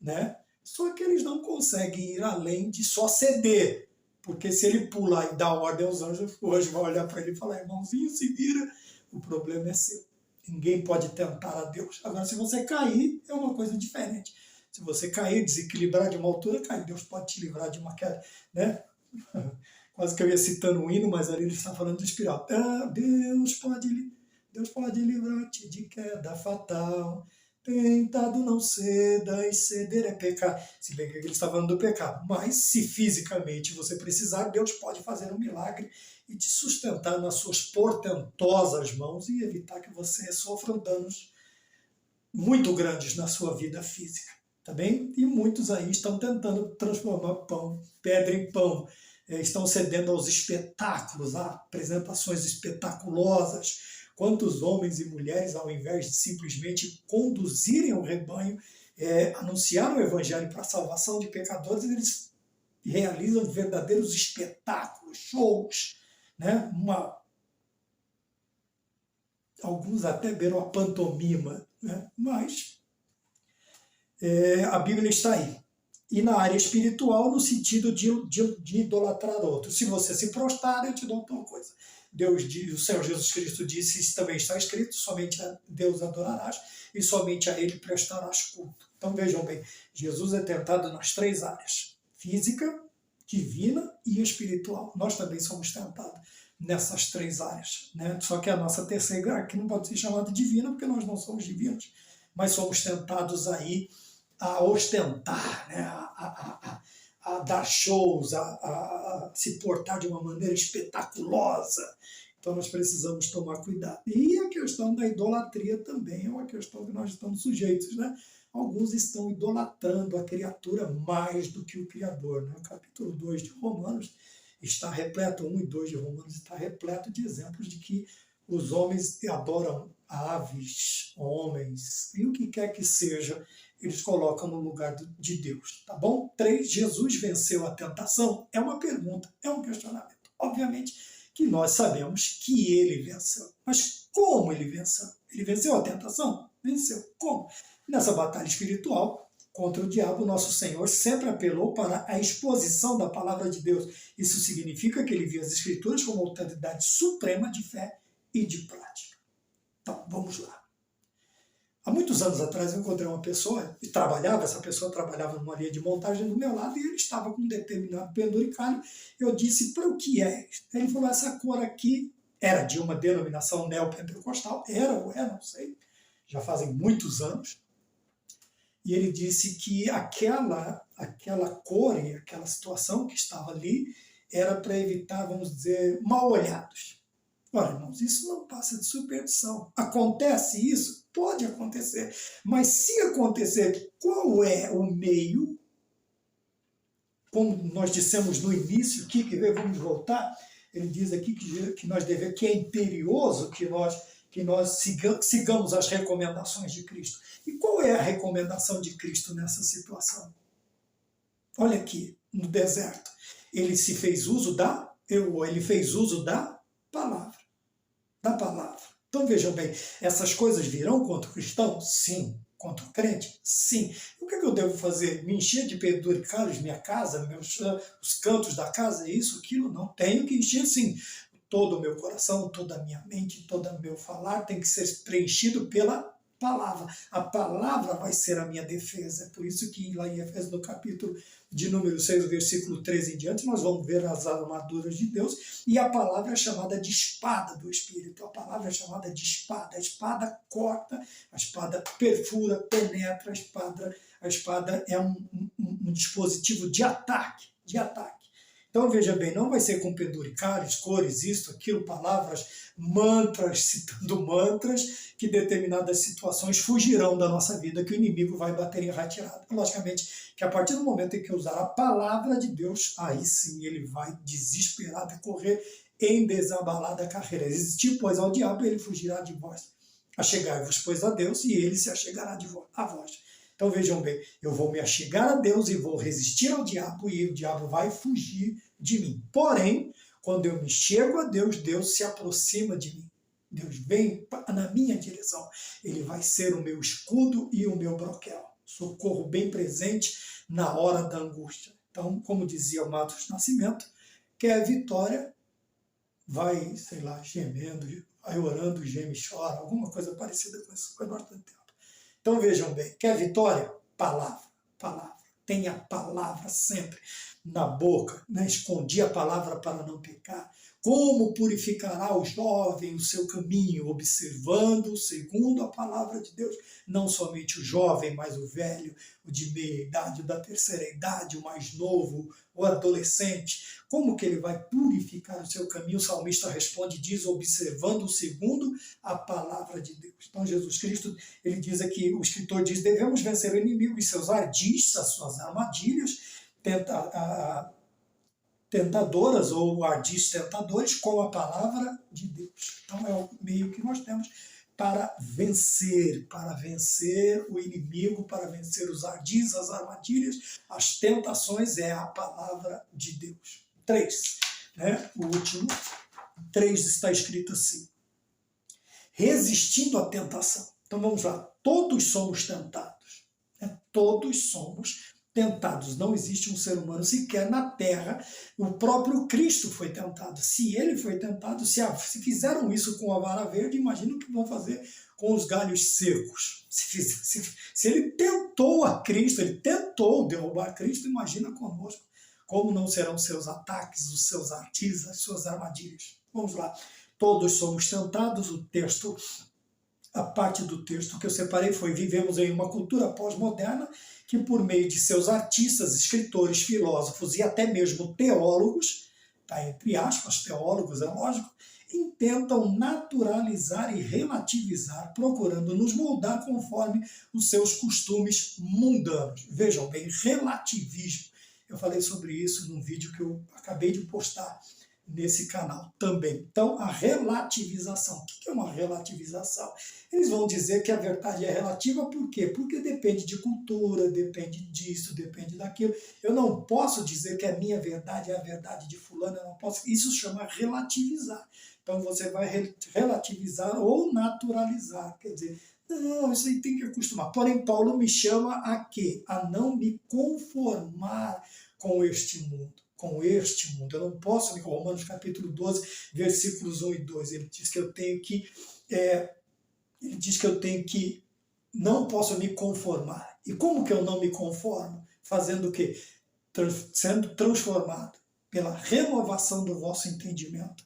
[SPEAKER 1] né? Só que eles não conseguem ir além de só ceder, porque se ele pular e dar ordem aos anjos, o anjo vai olhar para ele e falar, irmãozinho, se vira, o problema é seu. Ninguém pode tentar a Deus. Agora, se você cair, é uma coisa diferente. Se você cair, desequilibrar de uma altura, cai. Deus pode te livrar de uma queda, né? Quase que eu ia citando um hino, mas ali ele está falando do espiral. Ah, Deus pode livrar-te de queda fatal. Tentado não ceda e ceder é pecar. Se bem que ele está falando do pecado. Mas se fisicamente você precisar, Deus pode fazer um milagre e te sustentar nas suas portentosas mãos e evitar que você sofra danos muito grandes na sua vida física. Tá bem? E muitos aí estão tentando transformar pão, pedra em pão. Estão cedendo aos espetáculos, a apresentações espetaculosas. Quantos homens e mulheres, ao invés de simplesmente conduzirem o rebanho, anunciar o evangelho para a salvação de pecadores, eles realizam verdadeiros espetáculos, shows, né? Alguns até beiram a pantomima, né? Mas a Bíblia está aí. E na área espiritual, no sentido de idolatrar outro. Se você se prostrar, eu te dou tal coisa. O Senhor Jesus Cristo disse, isso também está escrito, somente a Deus adorarás e somente a Ele prestarás culto. Então vejam bem, Jesus é tentado nas 3 áreas, física, divina e espiritual. Nós também somos tentados nessas 3 áreas, né? Só que a nossa terceira, que não pode ser chamada divina, porque nós não somos divinos, mas somos tentados aí a ostentar, né? a dar shows, a se portar de uma maneira espetaculosa. Então nós precisamos tomar cuidado. E a questão da idolatria também é uma questão que nós estamos sujeitos, né? Alguns estão idolatrando a criatura mais do que o Criador, né? O capítulo 2 de Romanos está repleto, 1 e 2 de Romanos está repleto de exemplos de que os homens adoram aves, homens, e o que quer que seja, eles colocam no lugar de Deus, tá bom? 3, Jesus venceu a tentação? É uma pergunta, é um questionamento. Obviamente que nós sabemos que ele venceu. Mas como ele venceu? Ele venceu a tentação? Venceu. Como? Nessa batalha espiritual contra o diabo, nosso Senhor sempre apelou para a exposição da palavra de Deus. Isso significa que ele via as Escrituras como autoridade suprema de fé e de prática. Então, vamos lá. Há muitos anos atrás eu encontrei uma pessoa, e essa pessoa trabalhava numa linha de montagem do meu lado, e ele estava com um determinado penduricalho. Eu disse, para o que é? Ele falou, essa cor aqui era de uma denominação neopentecostal, era ou é, não sei, já fazem muitos anos, e ele disse que aquela cor e aquela situação que estava ali era para evitar, vamos dizer, mal-olhados. Ora, irmãos, isso não passa de superstição. Acontece isso? Pode acontecer. Mas se acontecer, qual é o meio? Como nós dissemos no início, vamos voltar, ele diz aqui que nós devemos, que é imperioso que nós sigamos as recomendações de Cristo. E qual é a recomendação de Cristo nessa situação? Olha aqui, no deserto. Ele fez uso da palavra. Da palavra. Então vejam bem, essas coisas virão contra o cristão? Sim. Contra o crente? Sim. O que eu devo fazer? Me encher de penduricalhos minha casa, os cantos da casa, isso, aquilo? Não. Tenho que encher, sim. Todo o meu coração, toda a minha mente, todo o meu falar tem que ser preenchido pela palavra. A palavra vai ser a minha defesa. É por isso que lá em Efésios, no capítulo de número 6, versículo 13 em diante, nós vamos ver as armaduras de Deus, e a palavra é chamada de espada do Espírito. A palavra é chamada de espada. A espada corta, a espada perfura, penetra, a espada é um dispositivo de ataque. Então, veja bem, não vai ser com penduricalhos, cores, isso, aquilo, palavras, mantras, citando mantras, que determinadas situações fugirão da nossa vida, que o inimigo vai bater em retirada. Logicamente, que a partir do momento em que usar a palavra de Deus, aí sim ele vai desesperado correr em desabalada carreira. Resistir, pois, ao diabo, ele fugirá de vós. Achegai-vos, pois, a Deus, e ele se achegará a vós. Então vejam bem, eu vou me achegar a Deus e vou resistir ao diabo, e o diabo vai fugir de mim. Porém, quando eu me chego a Deus, Deus se aproxima de mim. Deus vem na minha direção. Ele vai ser o meu escudo e o meu broquel. Socorro bem presente na hora da angústia. Então, como dizia o Matos Nascimento, quer vitória, vai, sei lá, gemendo, vai orando, geme e chora, alguma coisa parecida com isso, foi bastante tempo. Então vejam bem, quer vitória? Palavra. palavra. Tenha a palavra sempre na boca, né? Escondi a palavra para não pecar. Como purificará o jovem o seu caminho? Observando segundo a palavra de Deus. Não somente o jovem, mas o velho, o de meia idade, o da terceira idade, o mais novo, o adolescente. Como que ele vai purificar o seu caminho? O salmista responde, diz, observando segundo a palavra de Deus. Então Jesus Cristo, ele diz aqui, o escritor diz, devemos vencer o inimigo e seus ardis, as suas armadilhas, tentadoras ou ardis tentadores com a palavra de Deus. Então é o meio que nós temos para vencer o inimigo, para vencer os ardis, as armadilhas, as tentações, é a palavra de Deus. 3, né? O último, 3 está escrito assim, resistindo à tentação. Então vamos lá, todos somos tentados, né? Todos somos tentados. Não existe um ser humano sequer na Terra. O próprio Cristo foi tentado. Se ele foi tentado, se fizeram isso com a vara verde, imagina o que vão fazer com os galhos secos. Se ele tentou a Cristo, ele tentou derrubar Cristo, imagina conosco como não serão seus ataques, os seus ardis, as suas armadilhas. Vamos lá. Todos somos tentados. O texto, a parte do texto que eu separei foi: vivemos em uma cultura pós-moderna que, por meio de seus artistas, escritores, filósofos e até mesmo teólogos, tá, entre aspas, teólogos, é lógico, intentam naturalizar e relativizar, procurando nos moldar conforme os seus costumes mundanos. Vejam bem, relativismo. Eu falei sobre isso num vídeo que eu acabei de postar nesse canal também. Então, a relativização. O que é uma relativização? Eles vão dizer que a verdade é relativa, por quê? Porque depende de cultura, depende disso, depende daquilo. Eu não posso dizer que a minha verdade é a verdade de fulano, eu não posso. Isso chama relativizar. Então, você vai relativizar ou naturalizar, quer dizer, não, isso aí tem que acostumar. Porém, Paulo me chama a quê? A não me conformar com este mundo. Eu não posso, em Romanos capítulo 12, versículos 1 e 2, ele diz que eu tenho que, não posso me conformar. E como que eu não me conformo? Fazendo o quê? Sendo transformado pela renovação do vosso entendimento.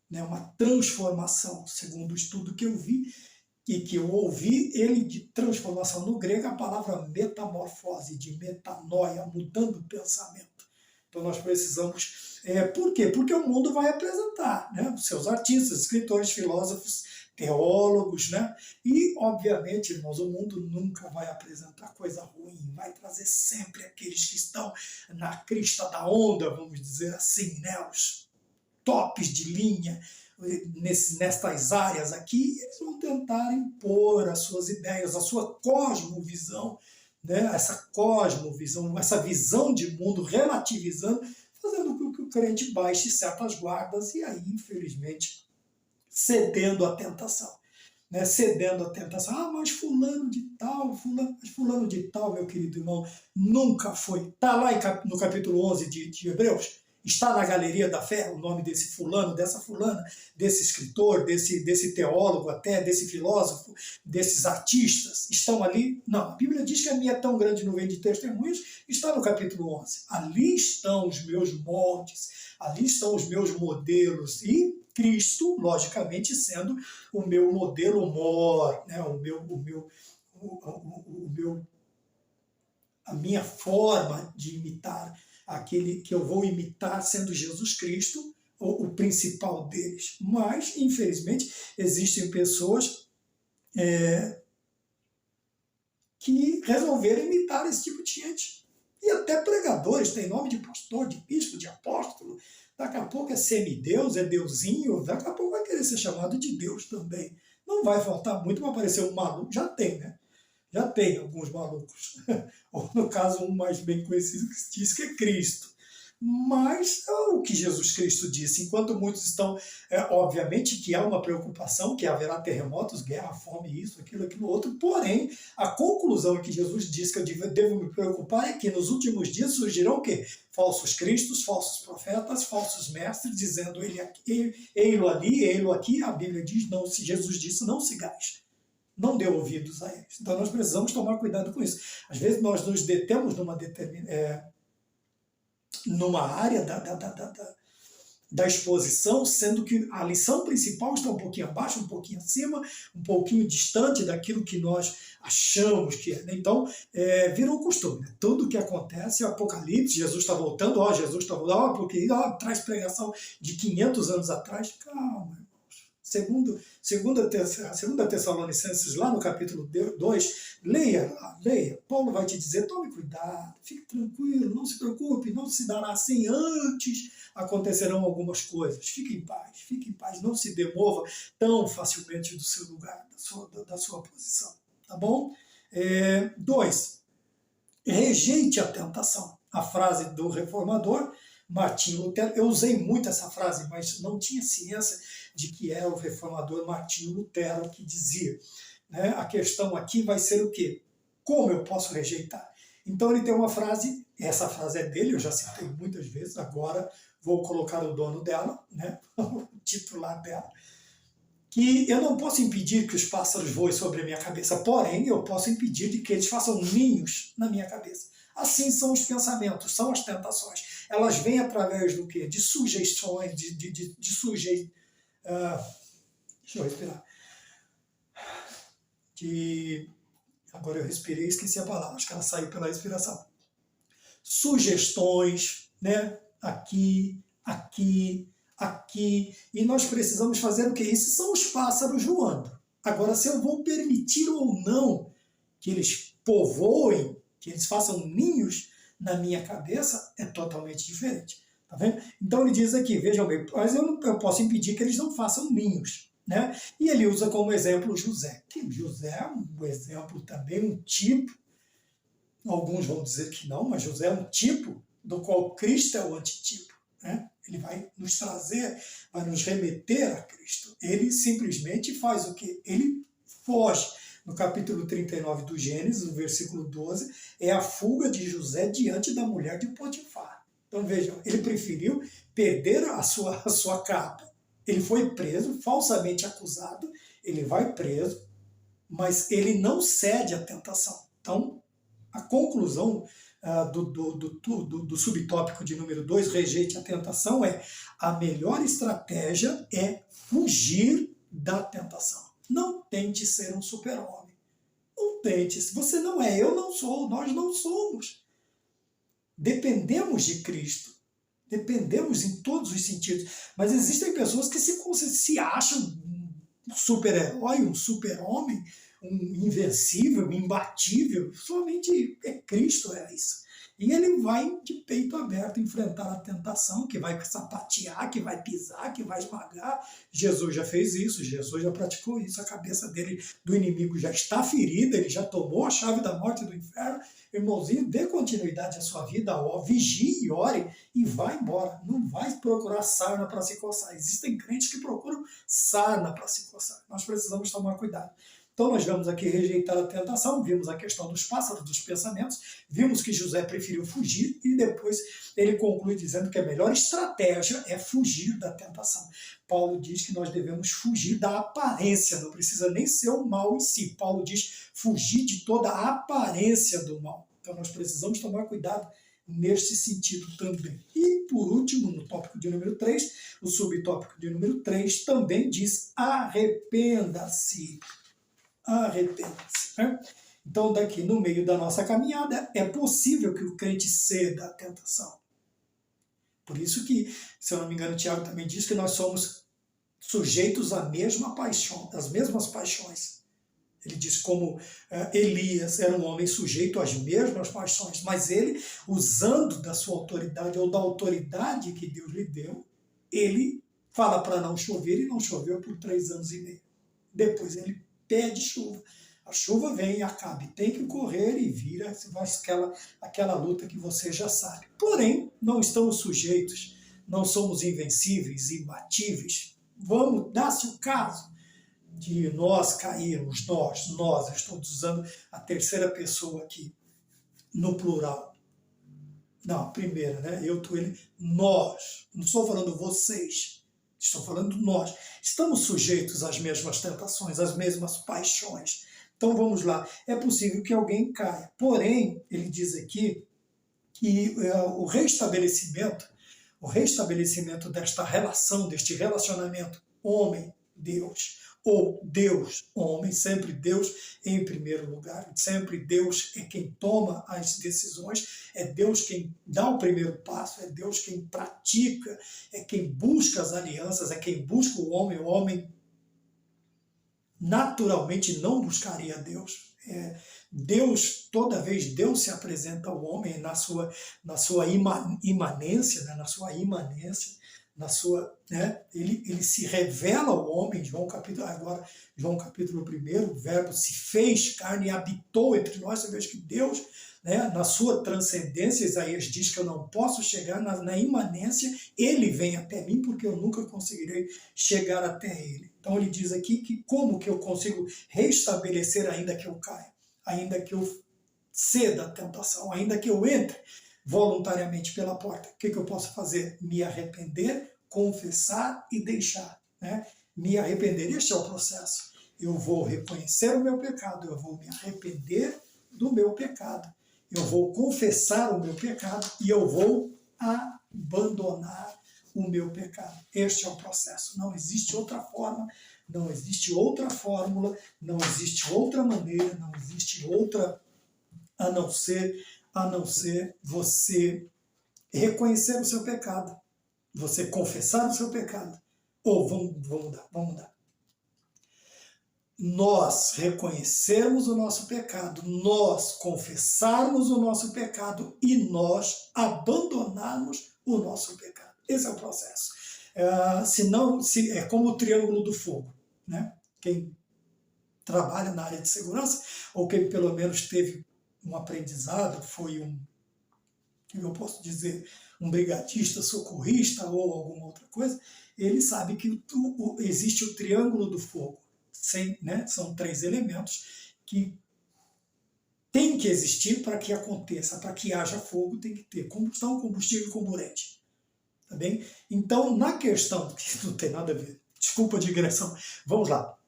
[SPEAKER 1] Né? Uma transformação, segundo o estudo que eu vi e que eu ouvi, ele de transformação no grego, a palavra metamorfose, de metanoia, mudando o pensamento. Então nós precisamos, por quê? Porque o mundo vai apresentar, né, os seus artistas, escritores, filósofos, teólogos, né? E, obviamente, irmãos, o mundo nunca vai apresentar coisa ruim, vai trazer sempre aqueles que estão na crista da onda, vamos dizer assim, né? Os tops de linha, nestas áreas aqui, eles vão tentar impor as suas ideias, a sua cosmovisão, né, essa cosmovisão, essa visão de mundo, relativizando, fazendo com que o crente baixe certas guardas e aí, infelizmente, cedendo à tentação. Né, cedendo à tentação. Ah, mas fulano de tal, meu querido irmão, nunca foi. Está lá no capítulo 11 de Hebreus. Está na galeria da fé o nome desse fulano, dessa fulana, desse escritor, desse teólogo até, desse filósofo, desses artistas, estão ali? Não, a Bíblia diz que a minha tão grande nuvem de testemunhas está no capítulo 11. Ali estão os meus moldes, ali estão os meus modelos e Cristo, logicamente, sendo o meu modelo mor, né? A minha forma de imitar, aquele que eu vou imitar sendo Jesus Cristo, o principal deles. Mas, infelizmente, existem pessoas que resolveram imitar esse tipo de gente. E até pregadores, tem nome de pastor, de bispo, de apóstolo. Daqui a pouco é semideus, é deusinho, daqui a pouco vai querer ser chamado de Deus também. Não vai faltar muito para aparecer um maluco, já tem, né? Já tem alguns malucos, ou no caso um mais bem conhecido que diz que é Cristo. Mas é o que Jesus Cristo disse, enquanto muitos estão, obviamente que há uma preocupação, que haverá terremotos, guerra, fome, isso, aquilo outro, porém, a conclusão que Jesus disse que eu devo me preocupar é que nos últimos dias surgirão o quê? Falsos cristos, falsos profetas, falsos mestres, dizendo ei-lo ali, ei-lo aqui, a Bíblia diz, não, se Jesus disse, não sigais. não dê ouvidos a eles. Então nós precisamos tomar cuidado com isso. Às vezes nós nos detemos numa área da exposição, sendo que a lição principal está um pouquinho abaixo, um pouquinho acima, um pouquinho distante daquilo que nós achamos que é. Então, virou costume. Né? Tudo que acontece, Apocalipse, Jesus está voltando, Jesus está voltando, porque traz pregação de 500 anos atrás. Calma, irmãos. Segunda Tessalonicenses, lá no capítulo 2, leia. Paulo vai te dizer, tome cuidado, fique tranquilo, não se preocupe, não se dará assim antes acontecerão algumas coisas. Fique em paz, não se demova tão facilmente do seu lugar, da sua posição. Tá bom? 2. Rejeite a tentação. A frase do reformador Martinho Lutero, eu usei muito essa frase, mas não tinha ciência de que era o reformador Martinho Lutero que dizia. Né? A questão aqui vai ser o quê? Como eu posso rejeitar? Então ele tem uma frase, essa frase é dele, eu já citei muitas vezes, agora vou colocar o dono dela, né? O titular dela, que eu não posso impedir que os pássaros voem sobre a minha cabeça, porém eu posso impedir de que eles façam ninhos na minha cabeça. Assim são os pensamentos, são as tentações. Elas vêm através do quê? De sugestões, deixa eu respirar. Agora eu respirei e esqueci a palavra, acho que ela saiu pela respiração. Sugestões, né? Aqui, e nós precisamos fazer o quê? Esses são os pássaros voando. Agora, se eu vou permitir ou não que eles povoem, que eles façam ninhos na minha cabeça, é totalmente diferente. Tá vendo? Então ele diz aqui, vejam bem, mas eu posso impedir que eles não façam ninhos. Né? E ele usa como exemplo José. Que José é um exemplo também, um tipo, alguns vão dizer que não, mas José é um tipo do qual Cristo é o antitipo. Né? Ele vai nos trazer, vai nos remeter a Cristo. Ele simplesmente faz o quê? Ele foge. No capítulo 39 do Gênesis, no versículo 12, é a fuga de José diante da mulher de Potifar. Então vejam, ele preferiu perder a sua capa. Ele foi preso, falsamente acusado, ele vai preso, mas ele não cede à tentação. Então, a conclusão do subtópico de número 2, rejeite a tentação, a melhor estratégia é fugir da tentação. Não tente ser um super-homem. Não tente. Se você não é, eu não sou, nós não somos. Dependemos de Cristo. Dependemos em todos os sentidos. Mas existem pessoas que se acham um super-herói, um super-homem, um invencível, um imbatível. Somente Cristo é isso. E ele vai de peito aberto enfrentar a tentação, que vai sapatear, que vai pisar, que vai esmagar. Jesus já fez isso, Jesus já praticou isso. A cabeça dele, do inimigo, já está ferida, ele já tomou a chave da morte e do inferno. Irmãozinho, dê continuidade à sua vida, vigie, ore e vá embora. Não vai procurar sarna para se coçar. Existem crentes que procuram sarna para se coçar. Nós precisamos tomar cuidado. Então nós vamos aqui rejeitar a tentação, vimos a questão dos pássaros, dos pensamentos, vimos que José preferiu fugir e depois ele conclui dizendo que a melhor estratégia é fugir da tentação. Paulo diz que nós devemos fugir da aparência, não precisa nem ser o mal em si. Paulo diz fugir de toda a aparência do mal. Então nós precisamos tomar cuidado neste sentido também. E por último, no tópico de número 3, o subtópico de número 3 também diz arrependa-se. Arrependa-se. Né? Então, daqui no meio da nossa caminhada, é possível que o crente ceda à tentação. Por isso que, se eu não me engano, Tiago também diz que nós somos sujeitos à mesma paixão, às mesmas paixões. Ele diz como Elias era um homem sujeito às mesmas paixões, mas ele, usando da sua autoridade ou da autoridade que Deus lhe deu, ele fala para não chover e não choveu por 3 anos e meio. Depois ele pede chuva. A chuva vem e acaba. Tem que correr e vira aquela luta que você já sabe. Porém, não estamos sujeitos, não somos invencíveis, imbatíveis. Dá-se o caso de nós cairmos, nós, estou usando a terceira pessoa aqui, no plural. Não, a primeira, né? Eu, tu, ele, nós. Não estou falando vocês. estou falando nós, estamos sujeitos às mesmas tentações, às mesmas paixões. Então vamos lá, é possível que alguém caia. Porém, ele diz aqui que o restabelecimento desta relação, deste relacionamento homem-Deus, ou Deus-homem, sempre Deus em primeiro lugar, sempre Deus é quem toma as decisões, é Deus quem dá o primeiro passo, é Deus quem pratica, é quem busca as alianças, é quem busca o homem naturalmente não buscaria Deus. Deus, toda vez Deus se apresenta ao homem na sua imanência, né, ele se revela ao homem, João capítulo 1, o verbo se fez carne e habitou entre nós. Você vê que Deus, né, na sua transcendência, Isaías diz que eu não posso chegar na imanência, ele vem até mim porque eu nunca conseguirei chegar até ele. Então ele diz aqui que como que eu consigo restabelecer ainda que eu caia, ainda que eu ceda à tentação, ainda que eu entre voluntariamente pela porta. O que eu posso fazer? Me arrepender, confessar e deixar. Né? Me arrepender, este é o processo. Eu vou reconhecer o meu pecado, eu vou me arrepender do meu pecado, eu vou confessar o meu pecado e eu vou abandonar o meu pecado. Este é o processo. Não existe outra forma, não existe outra fórmula, não existe outra maneira, não existe outra a não ser você reconhecer o seu pecado, você confessar o seu pecado. Ou vamos mudar. Nós reconhecermos o nosso pecado, nós confessarmos o nosso pecado e nós abandonarmos o nosso pecado. Esse é o processo. É como o triângulo do fogo. Né? Quem trabalha na área de segurança, ou quem pelo menos teve um aprendizado, foi eu posso dizer, um brigadista, socorrista ou alguma outra coisa, ele sabe que existe o triângulo do fogo. São 3 elementos que tem que existir para que aconteça, para que haja fogo, tem que ter combustão, combustível e comburente. Tá bem? Então, na questão, que não tem nada a ver, desculpa a digressão, vamos lá.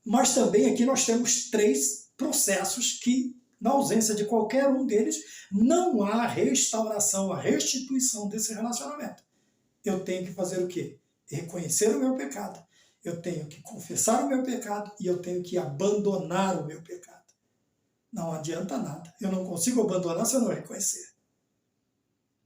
[SPEAKER 1] Mas também aqui nós temos 3 processos que, na ausência de qualquer um deles, não há restauração, a restituição desse relacionamento. Eu tenho que fazer o quê? Reconhecer o meu pecado. Eu tenho que confessar o meu pecado e eu tenho que abandonar o meu pecado. Não adianta nada. Eu não consigo abandonar se eu não reconhecer.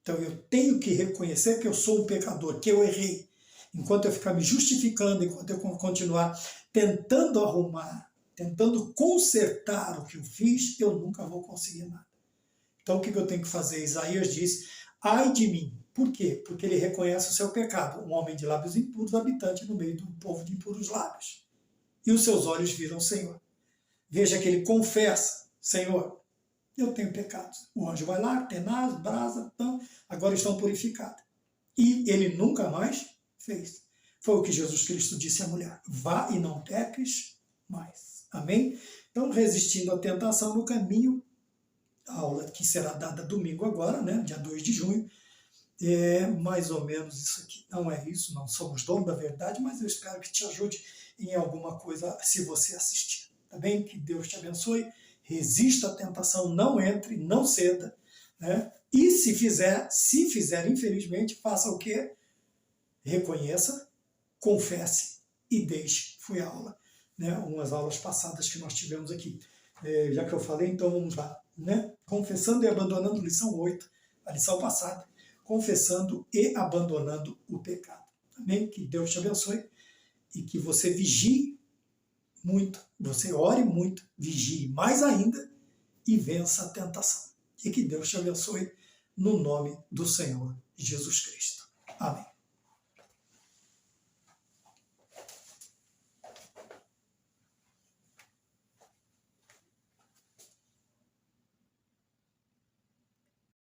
[SPEAKER 1] Então eu tenho que reconhecer que eu sou um pecador, que eu errei. Enquanto eu ficar me justificando, enquanto eu continuar tentando arrumar, tentando consertar o que eu fiz, eu nunca vou conseguir nada. Então o que eu tenho que fazer? Isaías diz, ai de mim. Por quê? Porque ele reconhece o seu pecado. Um homem de lábios impuros, habitante no meio do povo de impuros lábios. E os seus olhos viram o Senhor. Veja que ele confessa, Senhor, eu tenho pecados. O anjo vai lá, tenaz, brasa, agora estão purificados. E ele nunca mais fez. Foi o que Jesus Cristo disse à mulher, vá e não peques mais. Amém? Então, resistindo à tentação no caminho, a aula que será dada domingo agora, né, dia 2 de junho, é mais ou menos isso aqui. Não é isso, não somos donos da verdade, mas eu espero que te ajude em alguma coisa se você assistir. Tá bem? Que Deus te abençoe. Resista à tentação, não entre, não ceda. Né? E se fizer, infelizmente, faça o quê? Reconheça, confesse e deixe. Foi a aula. Né? Umas aulas passadas que nós tivemos aqui. Já que eu falei, então vamos lá. Né? Confessando e abandonando, lição 8, a lição passada. Confessando e abandonando o pecado. Amém? Que Deus te abençoe e que você vigie muito, você ore muito, vigie mais ainda e vença a tentação. E que Deus te abençoe no nome do Senhor Jesus Cristo. Amém.